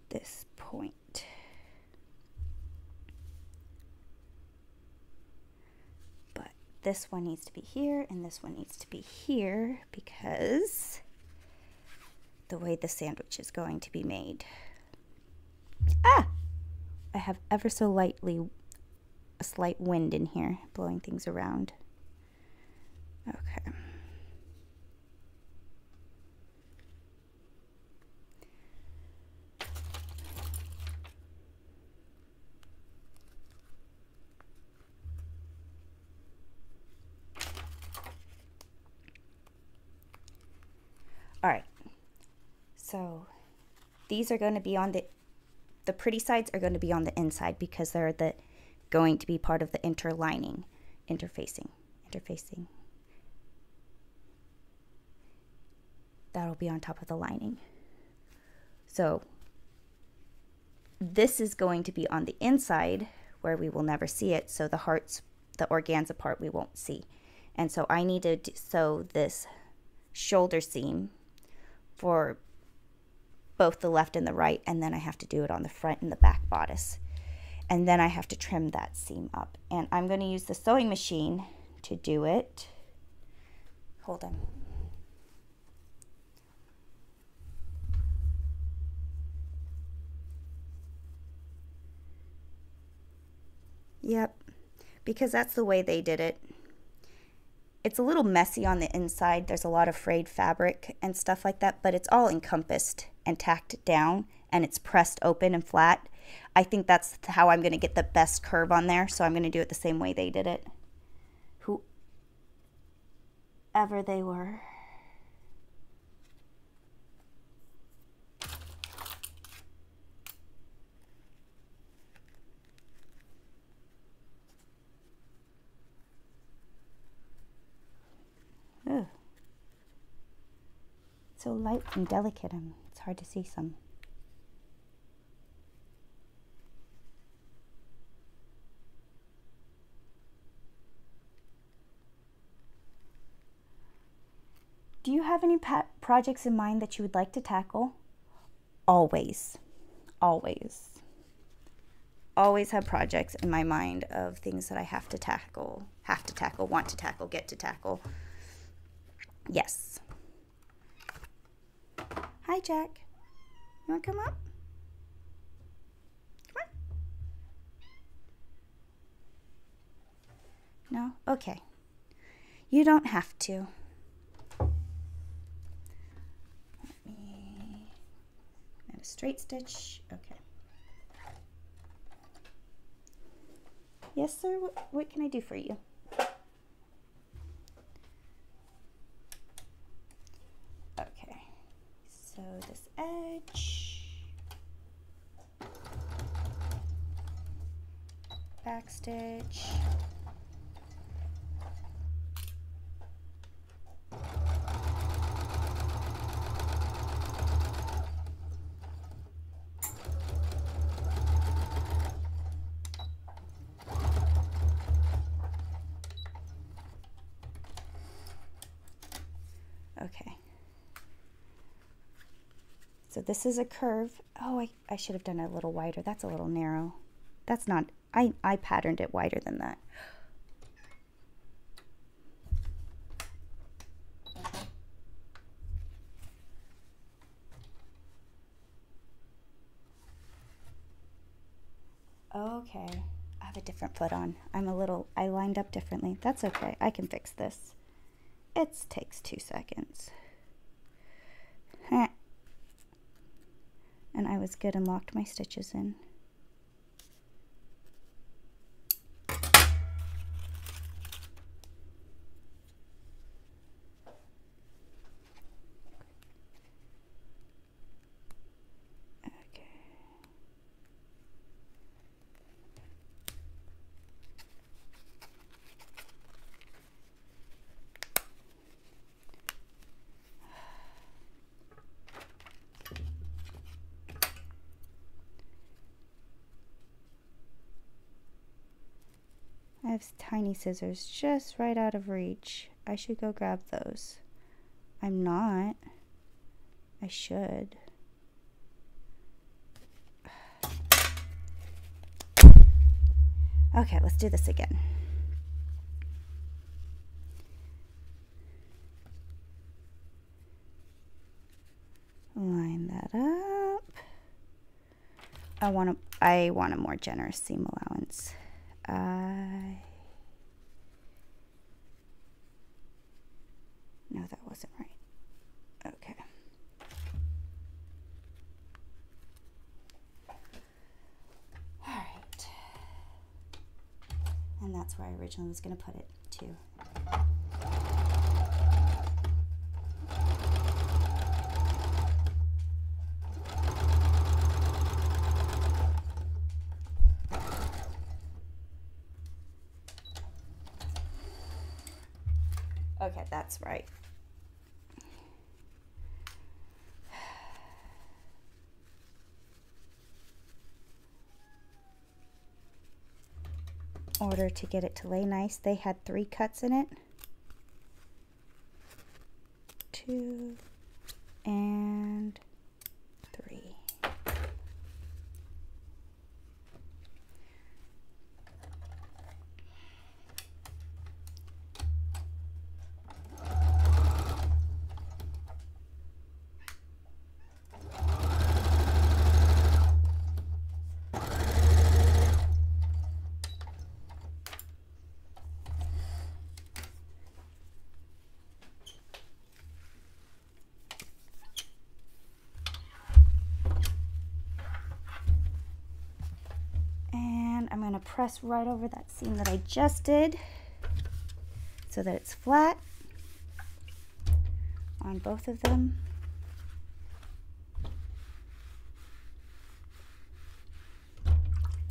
A: this point. But this one needs to be here and this one needs to be here because the way the sandwich is going to be made. Ah! I have ever so lightly a slight wind in here blowing things around. Okay. All right, so these are going to be on the pretty sides are going to be on the inside because they're going to be part of the interfacing. That'll be on top of the lining. So this is going to be on the inside where we will never see it. So the organza part we won't see. And so I need to sew this shoulder seam for both the left and the right, and then I have to do it on the front and the back bodice. And then I have to trim that seam up. And I'm going to use the sewing machine to do it. Hold on. Yep, because that's the way they did it. It's a little messy on the inside. There's a lot of frayed fabric and stuff like that, but it's all encompassed and tacked down, and it's pressed open and flat. I think that's how I'm going to get the best curve on there, so I'm going to do it the same way they did it. Whoever they were. Ugh. So light and delicate, and it's hard to see some. Do you have any projects in mind that you would like to tackle? Always, always. Always have projects in my mind of things that I have to tackle, want to tackle, get to tackle. Yes. Hi, Jack. You want to come up? Come on. No? Okay. You don't have to. Let me add a straight stitch. Okay. Yes, sir. What can I do for you? Okay. So this edge, back stitch, okay. So this is a curve. Oh, I should have done it a little wider. That's a little narrow. That's not, I patterned it wider than that. Okay, I have a different foot on. I lined up differently. That's okay, I can fix this. It takes 2 seconds. And I was good and locked my stitches in. have tiny scissors just right out of reach. I should go grab those. I'm not. I should. Okay, let's do this again. Line that up. I want a more generous seam allowance. No, that wasn't right. Okay. All right. And that's where I originally was going to put it too. Okay, that's right. In order to get it to lay nice, they had 3 cuts in it. 2 and 3. I'm going to press right over that seam that I just did so that it's flat on both of them.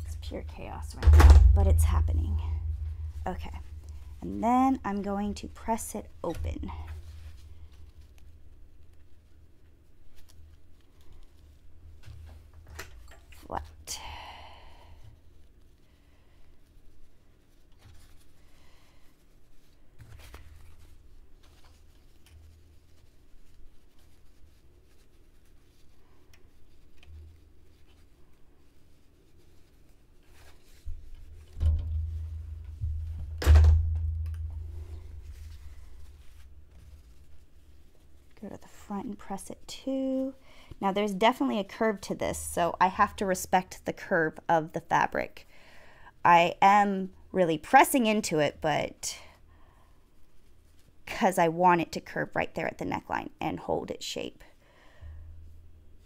A: It's pure chaos right now, but it's happening. Okay, and then I'm going to press it open. Flat. Go to the front and press it too. Now there's definitely a curve to this, so I have to respect the curve of the fabric. I am really pressing into it, but because I want it to curve right there at the neckline and hold its shape.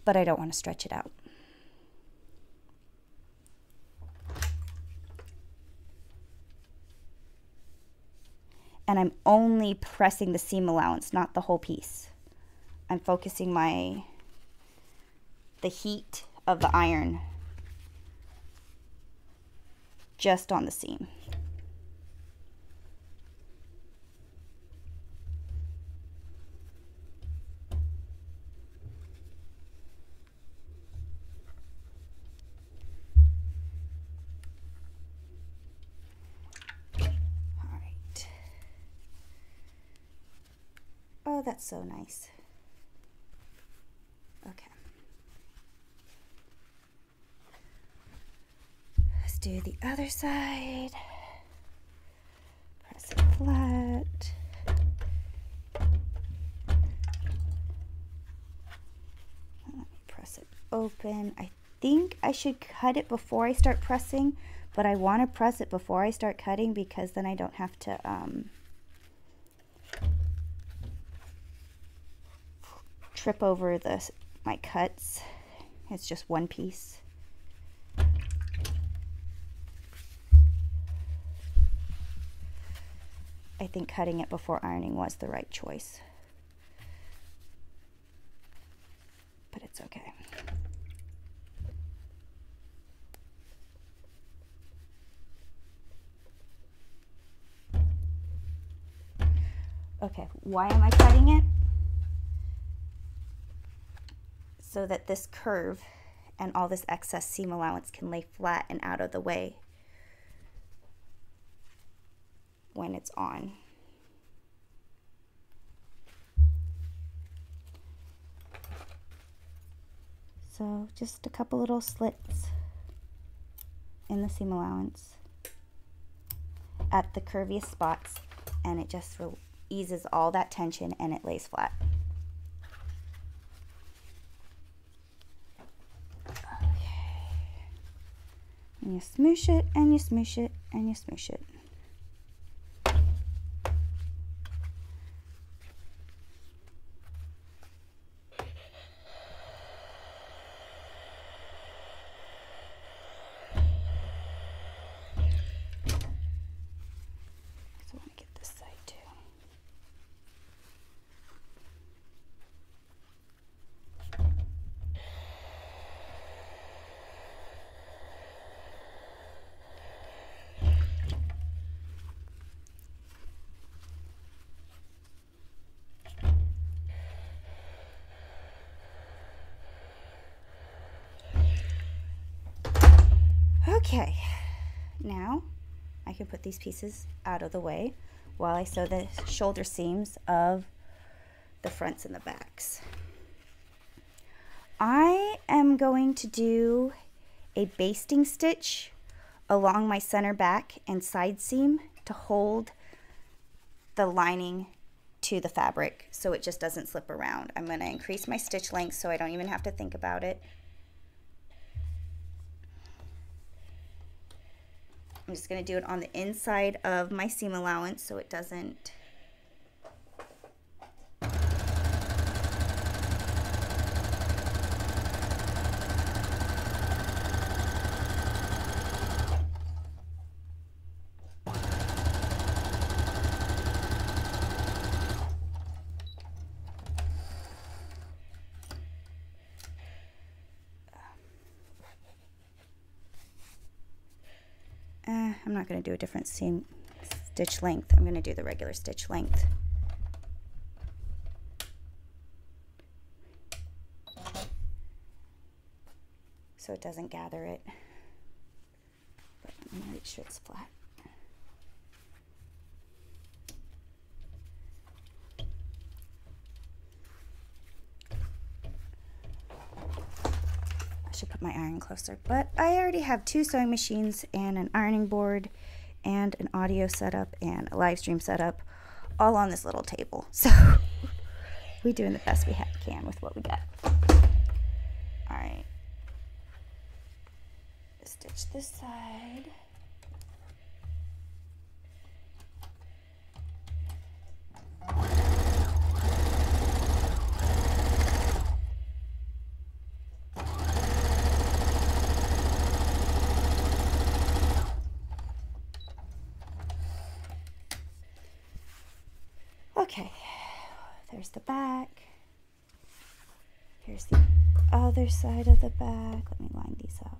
A: But I don't want to stretch it out. And I'm only pressing the seam allowance, not the whole piece. I'm focusing the heat of the iron just on the seam. All right. Oh, that's so nice. Okay. Let's do the other side. Press it flat. Let me press it open. I think I should cut it before I start pressing, but I want to press it before I start cutting because then I don't have to trip over my cuts. It's just one piece. I think cutting it before ironing was the right choice, but it's okay. Okay, why am I cutting it? So that this curve and all this excess seam allowance can lay flat and out of the way. when it's on. So just a couple little slits in the seam allowance at the curviest spots, and it just eases all that tension and it lays flat. Okay. And you smoosh it and you smoosh it and you smoosh it. Okay, now I can put these pieces out of the way while I sew the shoulder seams of the fronts and the backs. I am going to do a basting stitch along my center back and side seam to hold the lining to the fabric so it just doesn't slip around. I'm going to increase my stitch length so I don't even have to think about it. I'm just going to do it on the inside of my seam allowance so it doesn't I'm not going to do a different seam stitch length. I'm going to do the regular stitch length. So it doesn't gather it. But I'm going to make sure it's flat. Should put my iron closer, but I already have 2 sewing machines and an ironing board and an audio setup and a live stream setup all on this little table. So we're doing the best we can with what we got. All right, stitch this side. Okay, there's the back. Here's the other side of the back. Let me line these up.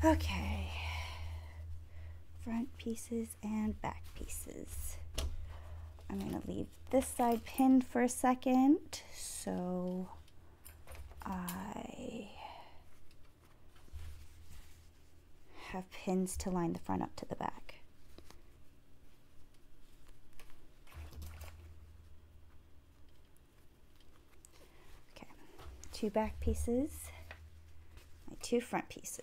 A: Okay, front pieces and back pieces. I'm going to leave this side pinned for a second, so I have pins to line the front up to the back. Okay, 2 back pieces, my 2 front pieces.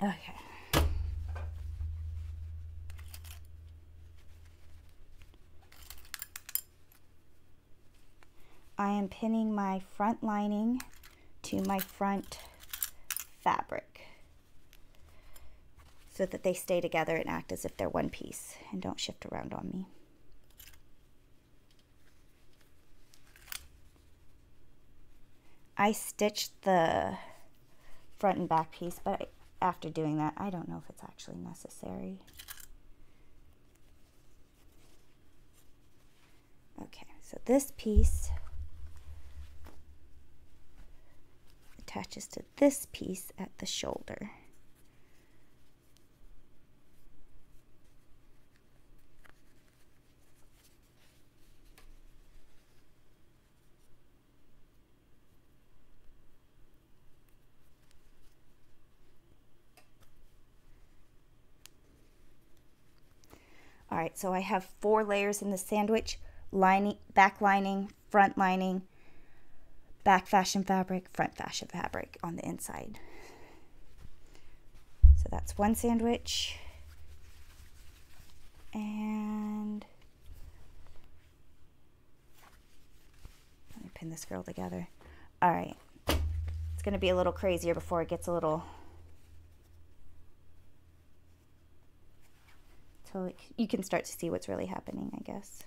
A: Okay. I am pinning my front lining to my front fabric so that they stay together and act as if they're one piece and don't shift around on me. I stitched the front and back piece, but after doing that, I don't know if it's actually necessary. Okay, so this piece attaches to this piece at the shoulder. All right, so I have 4 layers in the sandwich: lining, back lining, front lining, back fashion fabric, front fashion fabric on the inside. So that's one sandwich. And let me pin this girl together. All right, it's gonna be a little crazier before it gets a little, so you can start to see what's really happening, I guess.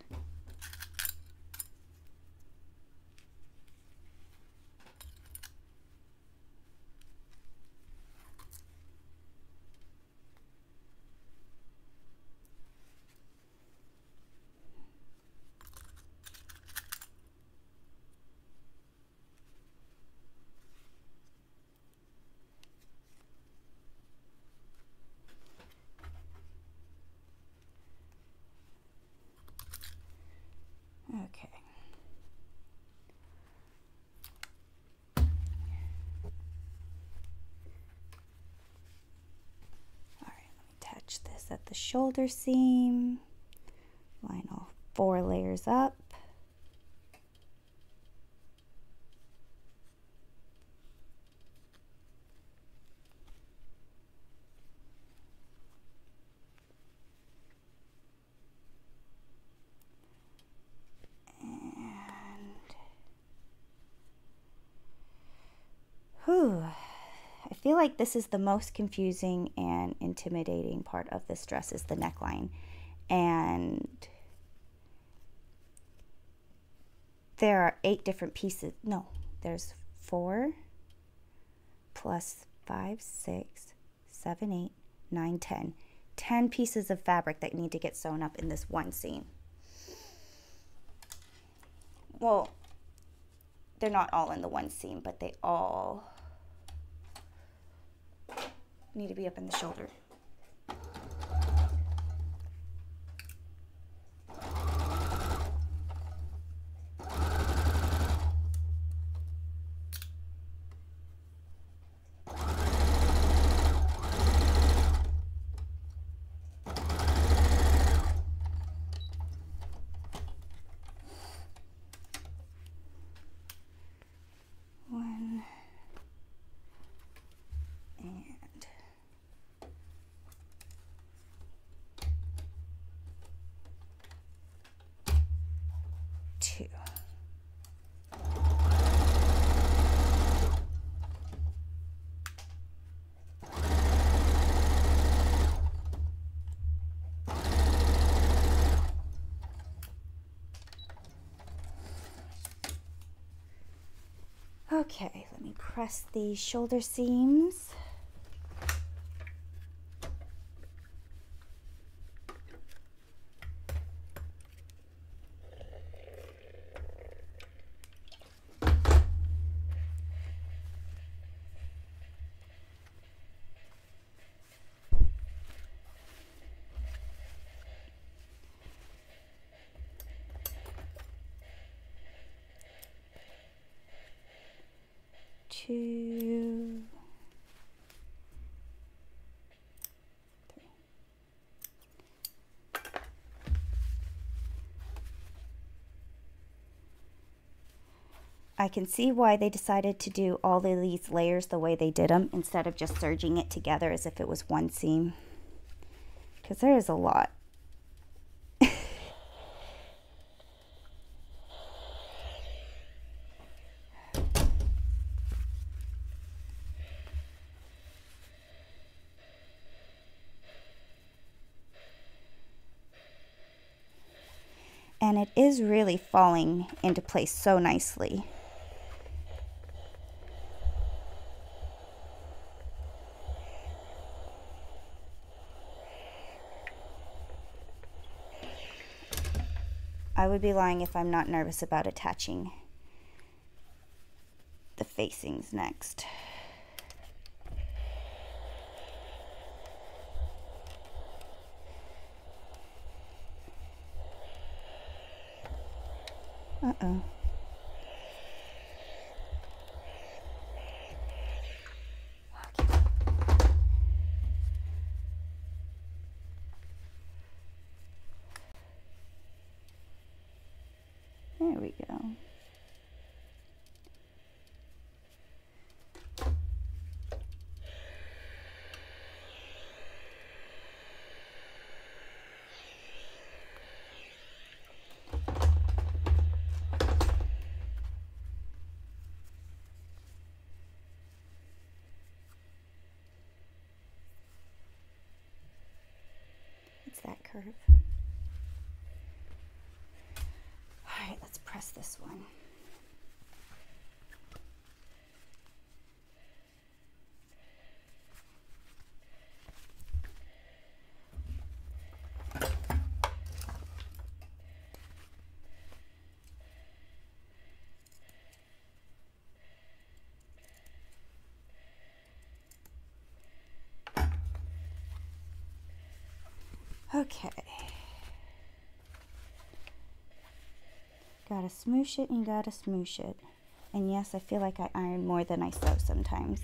A: Okay. All right, let me attach this at the shoulder seam. Line all 4 layers up. Whew. I feel like this is the most confusing and intimidating part of this dress, is the neckline. And there are 8 different pieces. No, there's 4 plus 5, 6, 7, 8, 9, 10. 10 pieces of fabric that need to get sewn up in this one seam. Well, they're not all in the one seam, but they all need to be up in the shoulder. One and Okay, let me press the shoulder seams. Two, three. I can see why they decided to do all of these layers the way they did them instead of just serging it together as if it was one seam, because there is a lot. And it is really falling into place so nicely. I would be lying if I'm not nervous about attaching the facings next. Uh-oh. Okay. There we go. That curve. All right, let's press this one. Okay. Gotta smoosh it and gotta smoosh it. And yes, I feel like I iron more than I sew sometimes.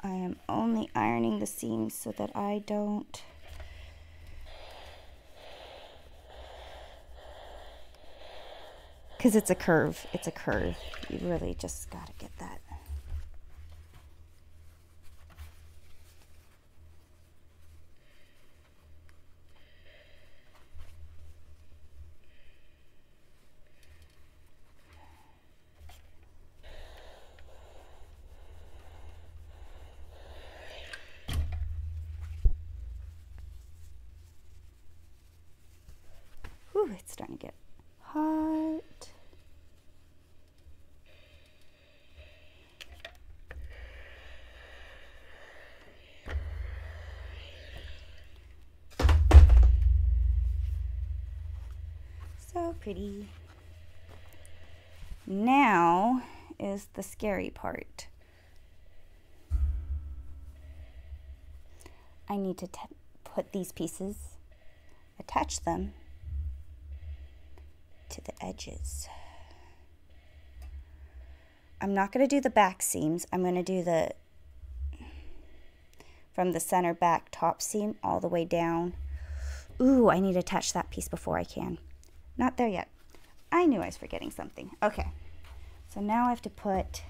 A: I am only ironing the seams so that I don't because it's a curve. It's a curve. You really just gotta get that. Whew, it's starting to get hot. So pretty. Now is the scary part. I need to put these pieces, attach them to the edges. I'm not going to do the back seams. I'm going to do the from the center back top seam all the way down. Ooh, I need to attach that piece before I can. Not there yet. I knew I was forgetting something. Okay, so now I have to put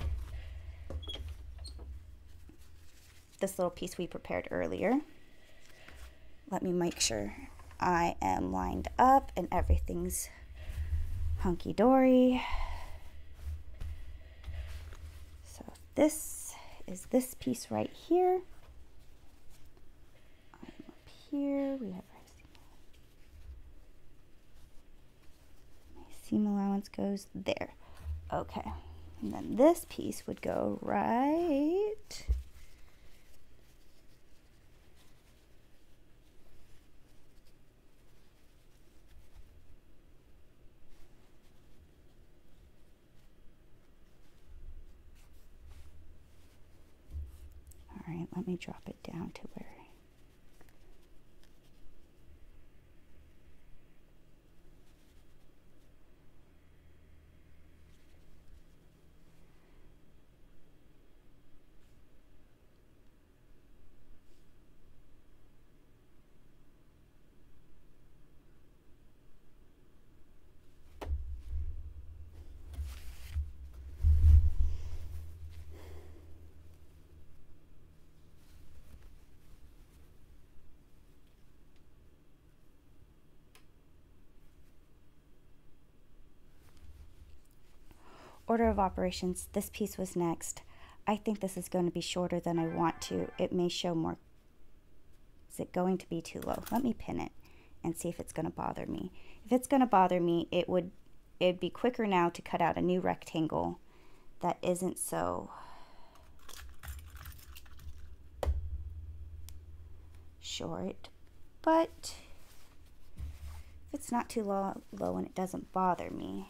A: this little piece we prepared earlier. Let me make sure I am lined up and everything's hunky-dory. So this is this piece right here. I'm up here. We have my seam allowance goes there. Okay, and then this piece would go right let me drop it down to where order of operations. This piece was next. I think this is going to be shorter than I want to. It may show more. Is it going to be too low? Let me pin it and see if it's going to bother me. If it's going to bother me, it'd be quicker now to cut out a new rectangle that isn't so short. But if it's not too low and it doesn't bother me,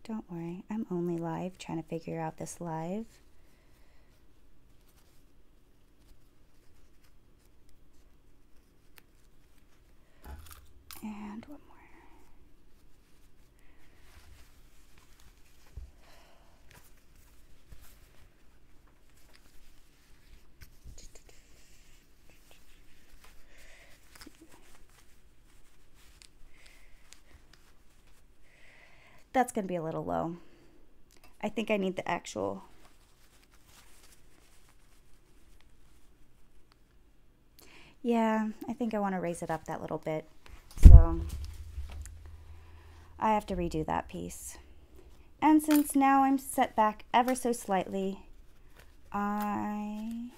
A: don't worry, I'm only live, trying to figure out this live. And one more. That's going to be a little low. I think I need the actual. Yeah, I think I want to raise it up that little bit. So I have to redo that piece. And since now I'm set back ever so slightly, I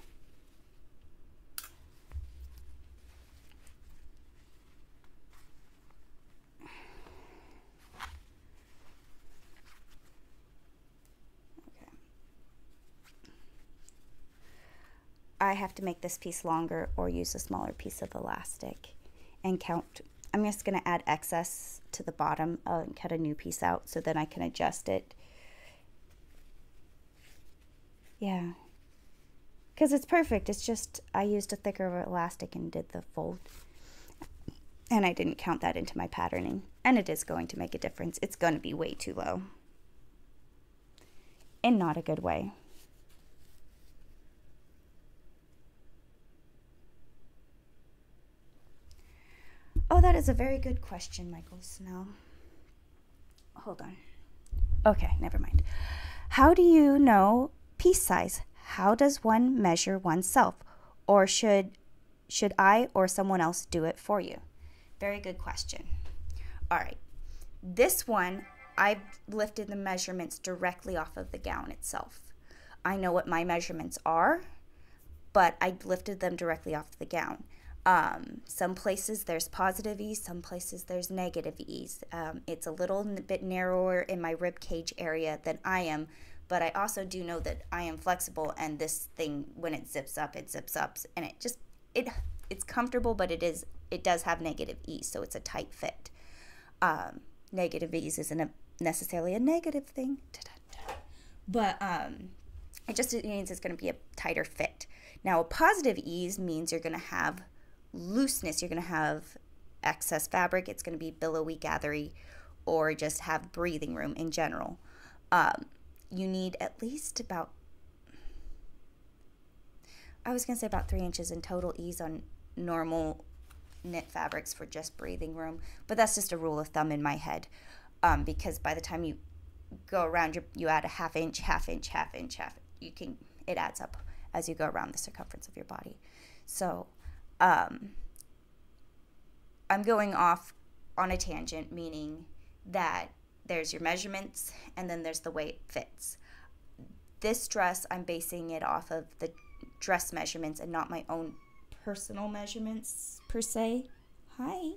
A: have to make this piece longer or use a smaller piece of elastic and count. I'm just going to add excess to the bottom and cut a new piece out so then I can adjust it. Yeah, because it's perfect. It's just I used a thicker elastic and did the fold, and I didn't count that into my patterning, and it is going to make a difference. It's going to be way too low in not a good way. Oh, that is a very good question, Michael Snell. Hold on. Okay, never mind. How do you know piece size? How does one measure oneself? Or should I or someone else do it for you? Very good question. All right. This one, I've lifted the measurements directly off of the gown itself. I know what my measurements are, but I lifted them directly off the gown. Some places there's positive ease, some places there's negative ease. It's a little bit narrower in my rib cage area than I am, but I also do know that I am flexible, and this thing, when it zips up, and it's comfortable, but it does have negative ease, so it's a tight fit. Negative ease isn't necessarily a negative thing, but it just means it's going to be a tighter fit. Now, a positive ease means you're going to have looseness, you're going to have excess fabric. It's going to be billowy, gathery, or just have breathing room in general. You need at least about, I was going to say about 3 inches in total ease on normal knit fabrics for just breathing room, but that's just a rule of thumb in my head, because by the time you go around, you add a half inch, it adds up as you go around the circumference of your body. So I'm going off on a tangent, meaning that there's your measurements and then there's the way it fits. This dress, I'm basing it off of the dress measurements and not my own personal measurements per se. Hi.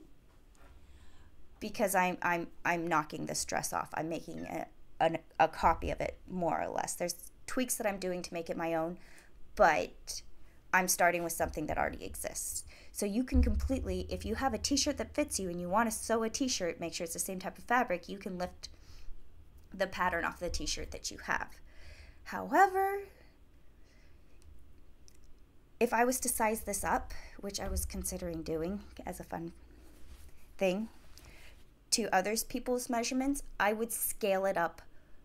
A: Because I'm knocking this dress off. I'm making a copy of it, more or less. There's tweaks that I'm doing to make it my own, but I'm starting with something that already exists. So you can completely, if you have a t-shirt that fits you and you want to sew a t-shirt, make sure it's the same type of fabric, you can lift the pattern off the t-shirt that you have. However, if I was to size this up, which I was considering doing as a fun thing, to others people's measurements, I would scale it up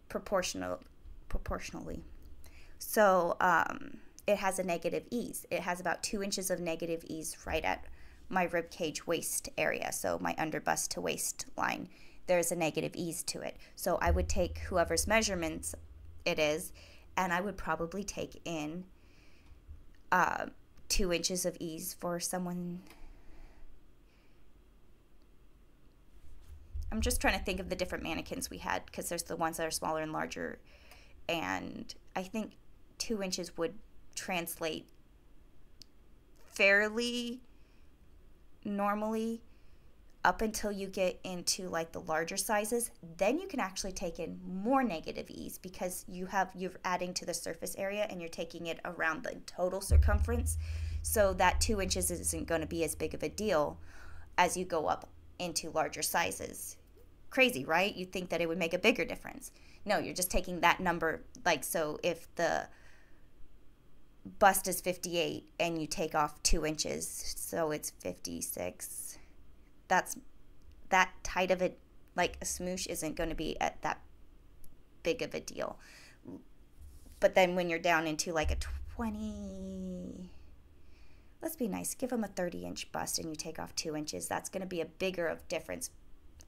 A: proportionally. So it has a negative ease. It has about 2 inches of negative ease right at my rib cage waist area. So my under bust to waist line, there's a negative ease to it. So I would take whoever's measurements it is, and I would probably take in 2 inches of ease for someone. I'm just trying to think of the different mannequins we had, because there's the ones that are smaller and larger, and I think 2 inches would translate fairly normally up until you get into like the larger sizes. Then you can actually take in more negative ease, because you're adding to the surface area and you're taking it around the total circumference. So that 2 inches isn't going to be as big of a deal as you go up into larger sizes. Crazy, right? You'd think that it would make a bigger difference. No, you're just taking that number. Like, so if the bust is 58 and you take off 2 inches, so it's 56. That's that tight of it. Like a smoosh isn't going to be at that big of a deal. But then when you're down into like a 20, let's be nice, give them a 30-inch bust and you take off 2 inches, that's going to be a bigger of difference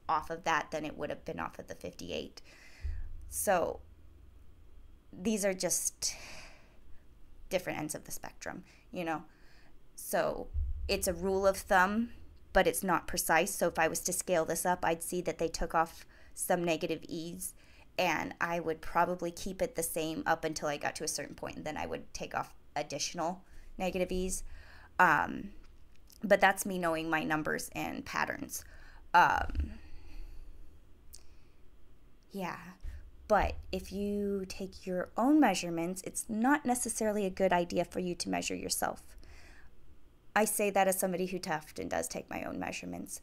A: off of that than it would have been off of the 58. So these are just different ends of the spectrum, you know. So it's a rule of thumb, but it's not precise. So if I was to scale this up, I'd see that they took off some negative ease, and I would probably keep it the same up until I got to a certain point, and then I would take off additional negative ease. But that's me knowing my numbers and patterns. Yeah, but if you take your own measurements, it's not necessarily a good idea for you to measure yourself. I say that as somebody who often does take my own measurements,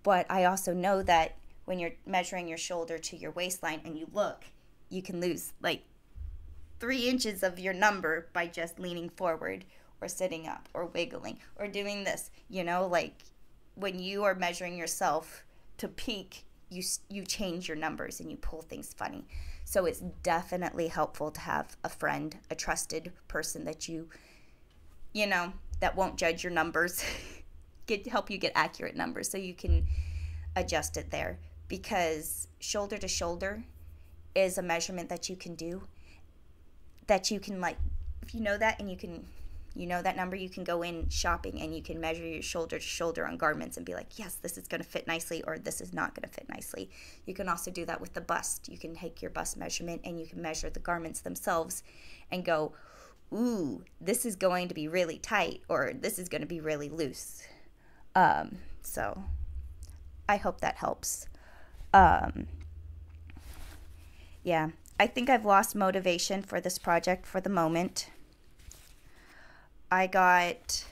A: but I also know that when you're measuring your shoulder to your waistline and you look, you can lose like 3 inches of your number by just leaning forward or sitting up or wiggling or doing this, you know. Like when you are measuring yourself to peak, you change your numbers and you pull things funny. So it's definitely helpful to have a friend, a trusted person that you know, that won't judge your numbers, help you get accurate numbers so you can adjust it there. Because shoulder to shoulder is a measurement that you can do, that you can, like, if you know that and you know that number, you can go in shopping and you can measure your shoulder to shoulder on garments and be like, yes, this is going to fit nicely, or this is not going to fit nicely. You can also do that with the bust. You can take your bust measurement and you can measure the garments themselves and go, ooh, this is going to be really tight, or this is going to be really loose. So I hope that helps. Yeah, I think I've lost motivation for this project for the moment. I got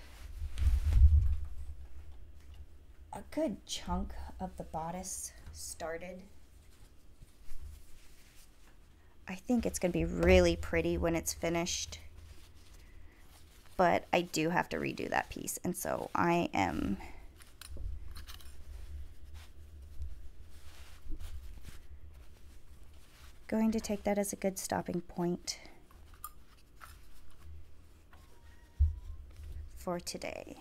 A: a good chunk of the bodice started. I think it's going to be really pretty when it's finished, but I do have to redo that piece, and so I am Going to take that as a good stopping point for today.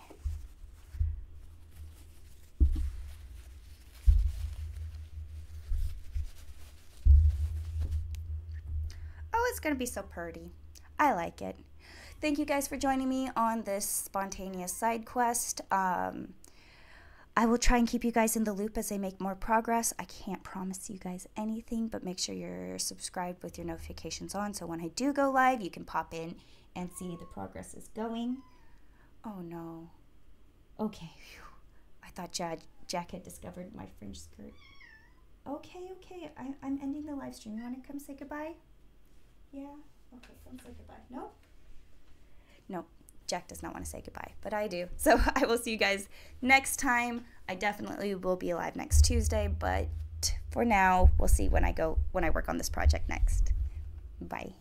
A: Oh, it's going to be so pretty. I like it. Thank you guys for joining me on this spontaneous side quest. I will try and keep you guys in the loop as I make more progress. I can't promise you guys anything, but make sure you're subscribed with your notifications on so when I do go live, you can pop in and see the progress is going. Oh no. Okay. Whew. I thought Jack had discovered my fringe skirt. Okay. I'm ending the live stream. You want to come say goodbye? Yeah? Okay, come say goodbye. No? No. Jack does not want to say goodbye, but I do. So I will see you guys next time. I definitely will be live next Tuesday, but for now, we'll see when I work on this project next. Bye.